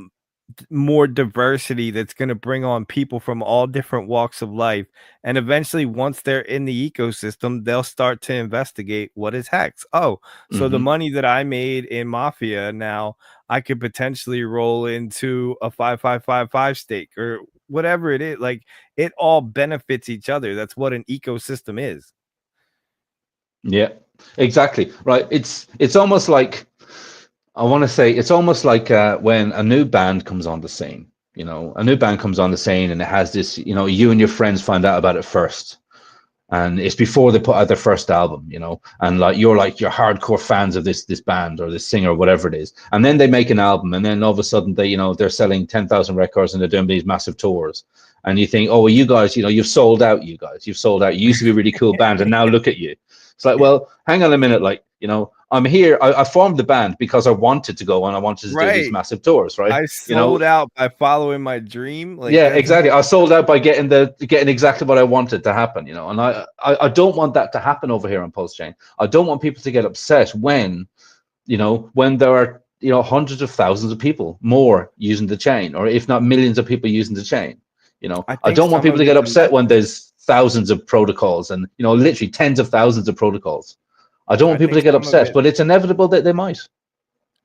more diversity that's going to bring on people from all different walks of life. And eventually, once they're in the ecosystem, they'll start to investigate what is Hex. Oh, so the money that I made in Mafia, now I could potentially roll into a 5555 stake, or whatever it is, like it all benefits each other. That's what an ecosystem is. Yeah, exactly. Right. It's almost like, I want to say, it's almost like when a new band comes on the scene. You know, a new band comes on the scene and it has this, you know, you and your friends find out about it first. And it's before they put out their first album, you know, and like you're hardcore fans of this band or this singer or whatever it is. And then they make an album, and then all of a sudden they, you know, they're selling 10,000 records and they're doing these massive tours. And you think, oh, well, you guys, you know, you've sold out. You've sold out. You used to be a really cool band, and now look at you. It's like, well, hang on a minute, like, you know, I'm here. I formed the band because I wanted to go and I wanted to do these massive tours, right? I sold out by following my dream. Like, yeah, exactly. I sold out by getting exactly what I wanted to happen, you know. And I don't want that to happen over here on Pulsechain. I don't want people to get upset when, you know, when there are, you know, hundreds of thousands of people more using the chain, or if not millions of people using the chain. You know, I don't want people to get upset when there's thousands of protocols and, you know, literally tens of thousands of protocols. I don't want people to get upset, but it's inevitable that they might.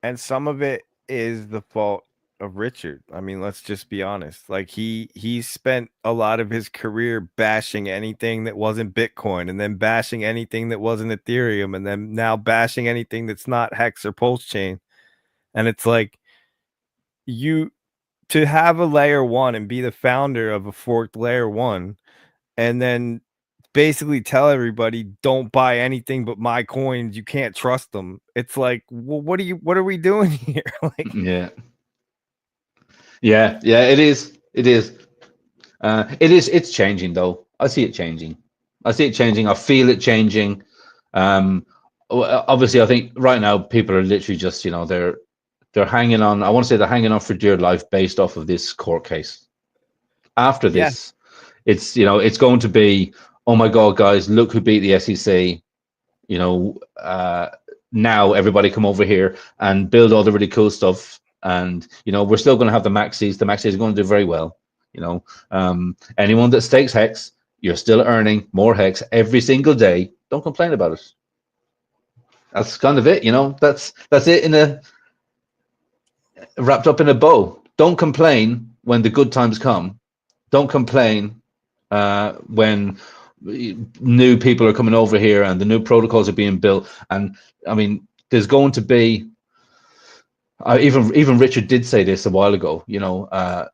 And some of it is the fault of Richard. I mean, let's just be honest. Like he spent a lot of his career bashing anything that wasn't Bitcoin, and then bashing anything that wasn't Ethereum, and then now bashing anything that's not Hex or Pulsechain. And it's like, you to have a layer one and be the founder of a forked layer one, and then basically tell everybody don't buy anything but my coins, you can't trust them. It's like, well, what are we doing here? Like, yeah, it is it's changing though. I see it changing. I feel it changing. Obviously I think right now people are literally just, you know, they're hanging on. I want to say they're hanging on for dear life based off of this court case. After this, it's, you know, it's going to be, oh my God, guys, look who beat the SEC. You know, now everybody come over here and build all the really cool stuff. And, you know, we're still going to have the maxis. The maxis are going to do very well. You know, anyone that stakes Hex, you're still earning more Hex every single day. Don't complain about it. That's kind of it. You know, that's it wrapped up in a bow. Don't complain when the good times come. Don't complain when new people are coming over here and the new protocols are being built. And I mean, there's going to be even Richard did say this a while ago, you know,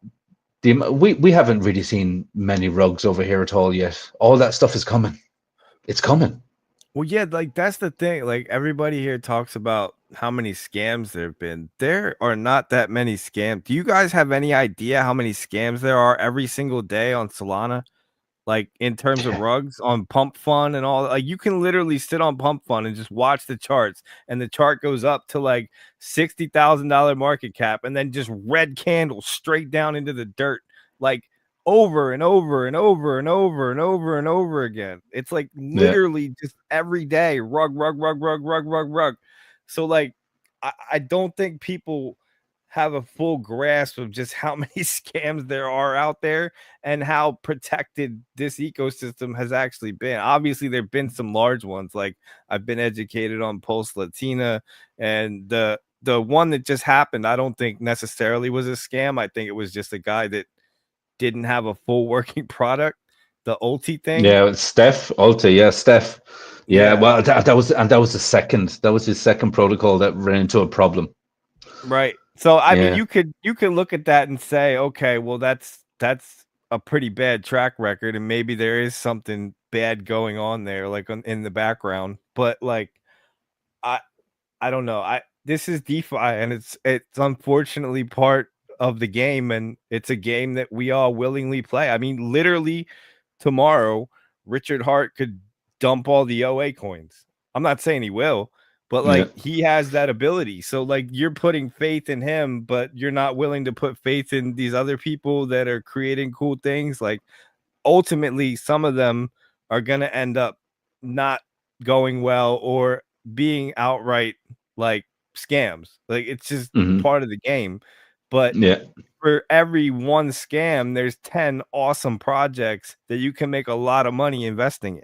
we haven't really seen many rugs over here at all yet. All that stuff is coming. It's coming. Well, yeah, like that's the thing. Like everybody here talks about how many scams there have been. There are not that many scams. Do you guys have any idea how many scams there are every single day on Solana? Like in terms of rugs on Pump Fund and all, like you can literally sit on Pump Fund and just watch the charts, and the chart goes up to like $60,000 market cap, and then just red candles straight down into the dirt, like over and over and over and over and over and over again. It's like literally just every day, rug. So like, I don't think people have a full grasp of just how many scams there are out there and how protected this ecosystem has actually been. Obviously, there have been some large ones. Like I've been educated on Pulse Latina, and the one that just happened, I don't think necessarily was a scam. I think it was just a guy that didn't have a full working product. The Ulti thing. Yeah, Steph Ulti. Yeah, Steph. Yeah, well, that was his second protocol that ran into a problem. Right. So I mean, you could look at that and say, okay, well, that's a pretty bad track record, and maybe there is something bad going on there, like in the background. But like, I don't know. This is DeFi, and it's unfortunately part of the game, and it's a game that we all willingly play. I mean, literally tomorrow, Richard Hart could dump all the OA coins. I'm not saying he will, but like he has that ability. So like you're putting faith in him, but you're not willing to put faith in these other people that are creating cool things. Like ultimately, some of them are going to end up not going well or being outright like scams. Like it's just part of the game. But for every one scam, there's 10 awesome projects that you can make a lot of money investing in.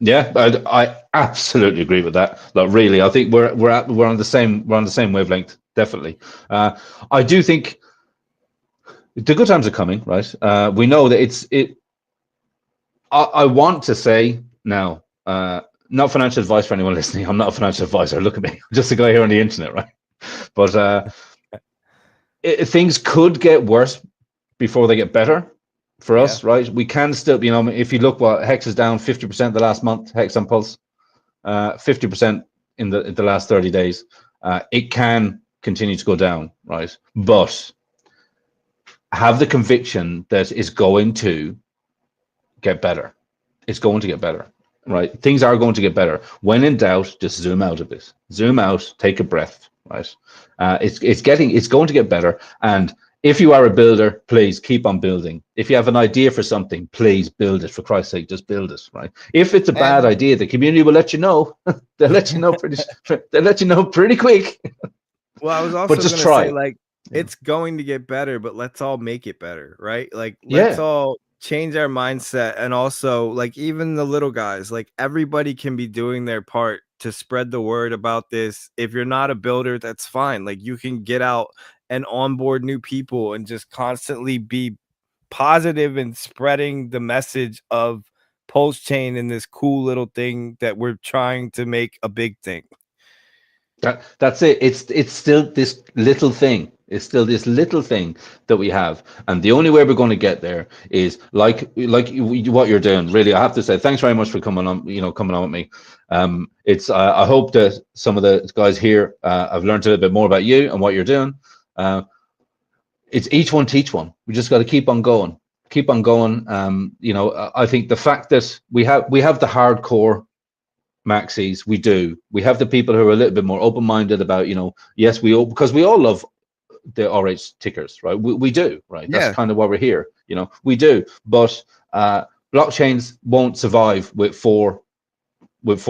Yeah, I absolutely agree with that. Like, really, I think we're on the same wavelength. Definitely, I do think the good times are coming, right? We know that I want to say now, not financial advice for anyone listening. I'm not a financial advisor. Look at me, just a guy here on the internet, right? But things could get worse before they get better for us, right? We can still, if you look, what Hex is down 50% the last month, Hex on Pulse, 50% in the last 30 days. It can continue to go down, right? But have the conviction that it's going to get better. It's going to get better, right? Things are going to get better. When in doubt, just zoom out of this. Zoom out, take a breath, right? It's going to get better. And if you are a builder, please keep on building. If you have an idea for something, please build it. For Christ's sake, just build it, right? If it's a bad idea, the community will let you know. They'll let you know pretty quick. Well, I was also going to say, like, it's going to get better, but let's all make it better, right? Like, let's all change our mindset. And also, like, even the little guys, like, everybody can be doing their part to spread the word about this. If you're not a builder, that's fine. Like, you can get out and onboard new people and just constantly be positive and spreading the message of Pulsechain and this cool little thing that we're trying to make a big thing. That's it. It's still this little thing. It's still this little thing that we have, and the only way we're going to get there is like what you're doing. Really, I have to say thanks very much for coming on. Coming on with me. I hope that some of the guys here have learned a little bit more about you and what you're doing. It's each one teach one. We just got to keep on going. Keep on going. I think the fact that we have the hardcore maxis, we have the people who are a little bit more open-minded about, yes, because we all love the RH tickers, right? We do, right? That's kind of why we're here, we do. But blockchains won't survive with four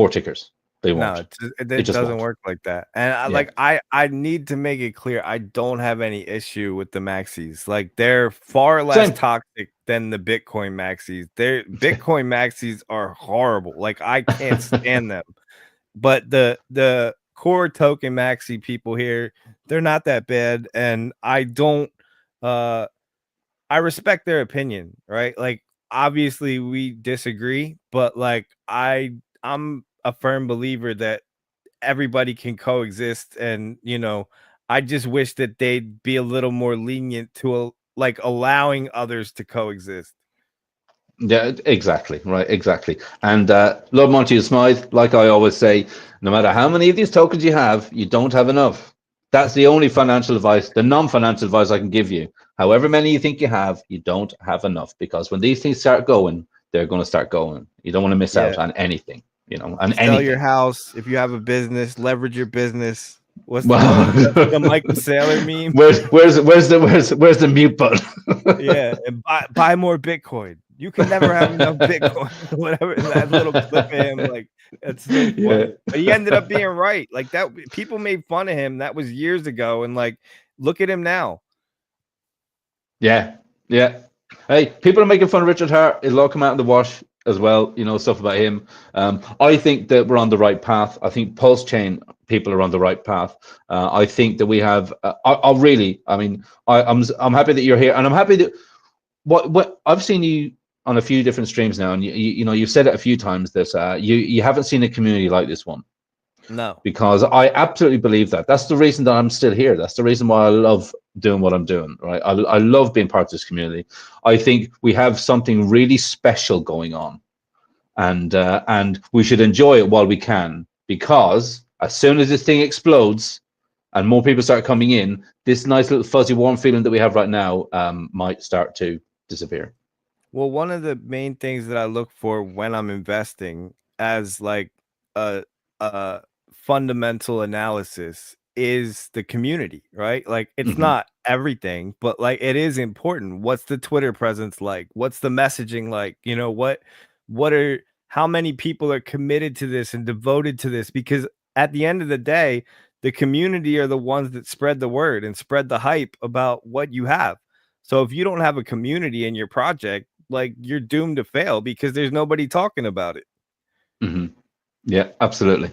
tickers. They won't. No, it doesn't work like that. And I need to make it clear, I don't have any issue with the maxis. Like, they're far less toxic than the Bitcoin maxis. Bitcoin maxis are horrible. Like, I can't stand them. But the core token maxi people here, they're not that bad. And I respect their opinion, right? Like, obviously we disagree, but like I'm a firm believer that everybody can coexist. And I just wish that they'd be a little more lenient to like allowing others to coexist. Yeah, exactly. Right, exactly. And Lord Monty Smythe, like I always say, no matter how many of these tokens you have, you don't have enough. That's the only financial advice, the non-financial advice I can give you. However many you think you have, you don't have enough, because when these things start going, they're going to start going. You don't want to miss out on anything, Sell your house. If you have a business, leverage your business. What's the Michael Saylor meme? Where's the mute button? Yeah, and buy more Bitcoin. You can never have enough Bitcoin. Whatever, that little clip of him, like, that's so funny. Yeah. But he ended up being right. Like, that people made fun of him. That was years ago, and like, look at him now. Yeah. Hey, people are making fun of Richard Hart. It'll all come out in the wash as well, stuff about him. I think that we're on the right path. I think Pulsechain people are on the right path. I think that we have. I'm happy that you're here, and I'm happy that what I've seen you on a few different streams now, and you've said it a few times that you haven't seen a community like this one. No, because I absolutely believe that. That's the reason that I'm still here. That's the reason why I love doing what I'm doing, right? I love being part of this community. I think we have something really special going on, and we should enjoy it while we can, because as soon as this thing explodes and more people start coming in, this nice little fuzzy warm feeling that we have right now might start to disappear. Well, one of the main things that I look for when I'm investing as like a fundamental analysis is the community, right? Like, it's not everything, but like, it is important. What's the Twitter presence like? What's the messaging like? How many people are committed to this and devoted to this? Because at the end of the day, the community are the ones that spread the word and spread the hype about what you have. So if you don't have a community in your project, like, you're doomed to fail because there's nobody talking about it. Yeah, absolutely.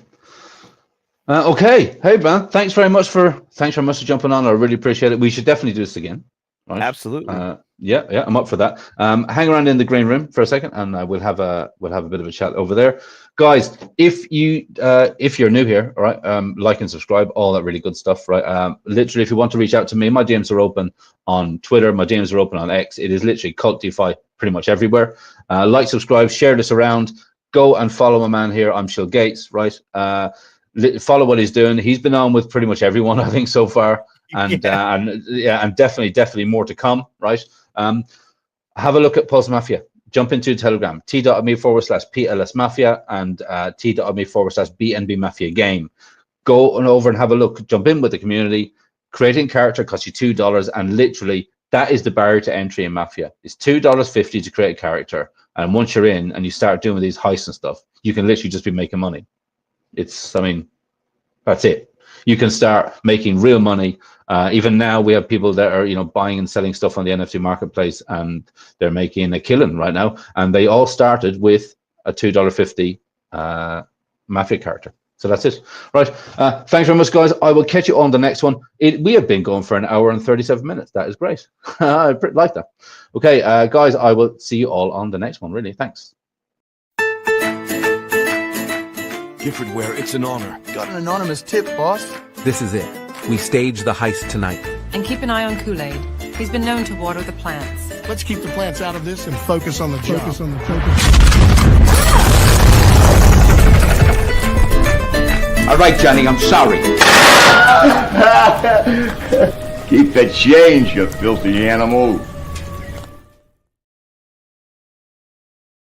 Okay. Hey, man, thanks very much for jumping on. I really appreciate it. We should definitely do this again. Right? Absolutely. Yeah, I'm up for that. Hang around in the green room for a second, and we'll have a bit of a chat over there, guys. If you're new here, all right, like and subscribe, all that really good stuff, right? Literally, if you want to reach out to me, my DMs are open on Twitter, my DMs are open on X. It is literally KvltDeFi pretty much everywhere. Like, subscribe, share this around. Go and follow my man here. I'm Shill Gates, right? Follow what he's doing. He's been on with pretty much everyone, I think, so far. And and definitely more to come, right? Have a look at Pulse Mafia. Jump into Telegram, t.me/PLS Mafia and t.me/BNB Mafia game. Go on over and have a look. Jump in with the community. Creating character costs you $2, and literally that is the barrier to entry in Mafia. It's $2.50 to create a character, and once you're in and you start doing these heists and stuff, you can literally just be making money. I mean, that's it. You can start making real money. Even now, we have people that are, buying and selling stuff on the NFT marketplace, and they're making a killing right now. And they all started with a $2.50 Mafia character. So that's it. Right. Thanks very much, guys. I will catch you on the next one. We have been going for an hour and 37 minutes. That is great. I like that. Okay, guys, I will see you all on the next one. Really, thanks. Giffordware, it's an honor. Got an anonymous tip, boss. This is it. We stage the heist tonight. And keep an eye on Kool-Aid. He's been known to water the plants. Let's keep the plants out of this and focus on the job. All right, Johnny, I'm sorry. Keep that change, you filthy animal.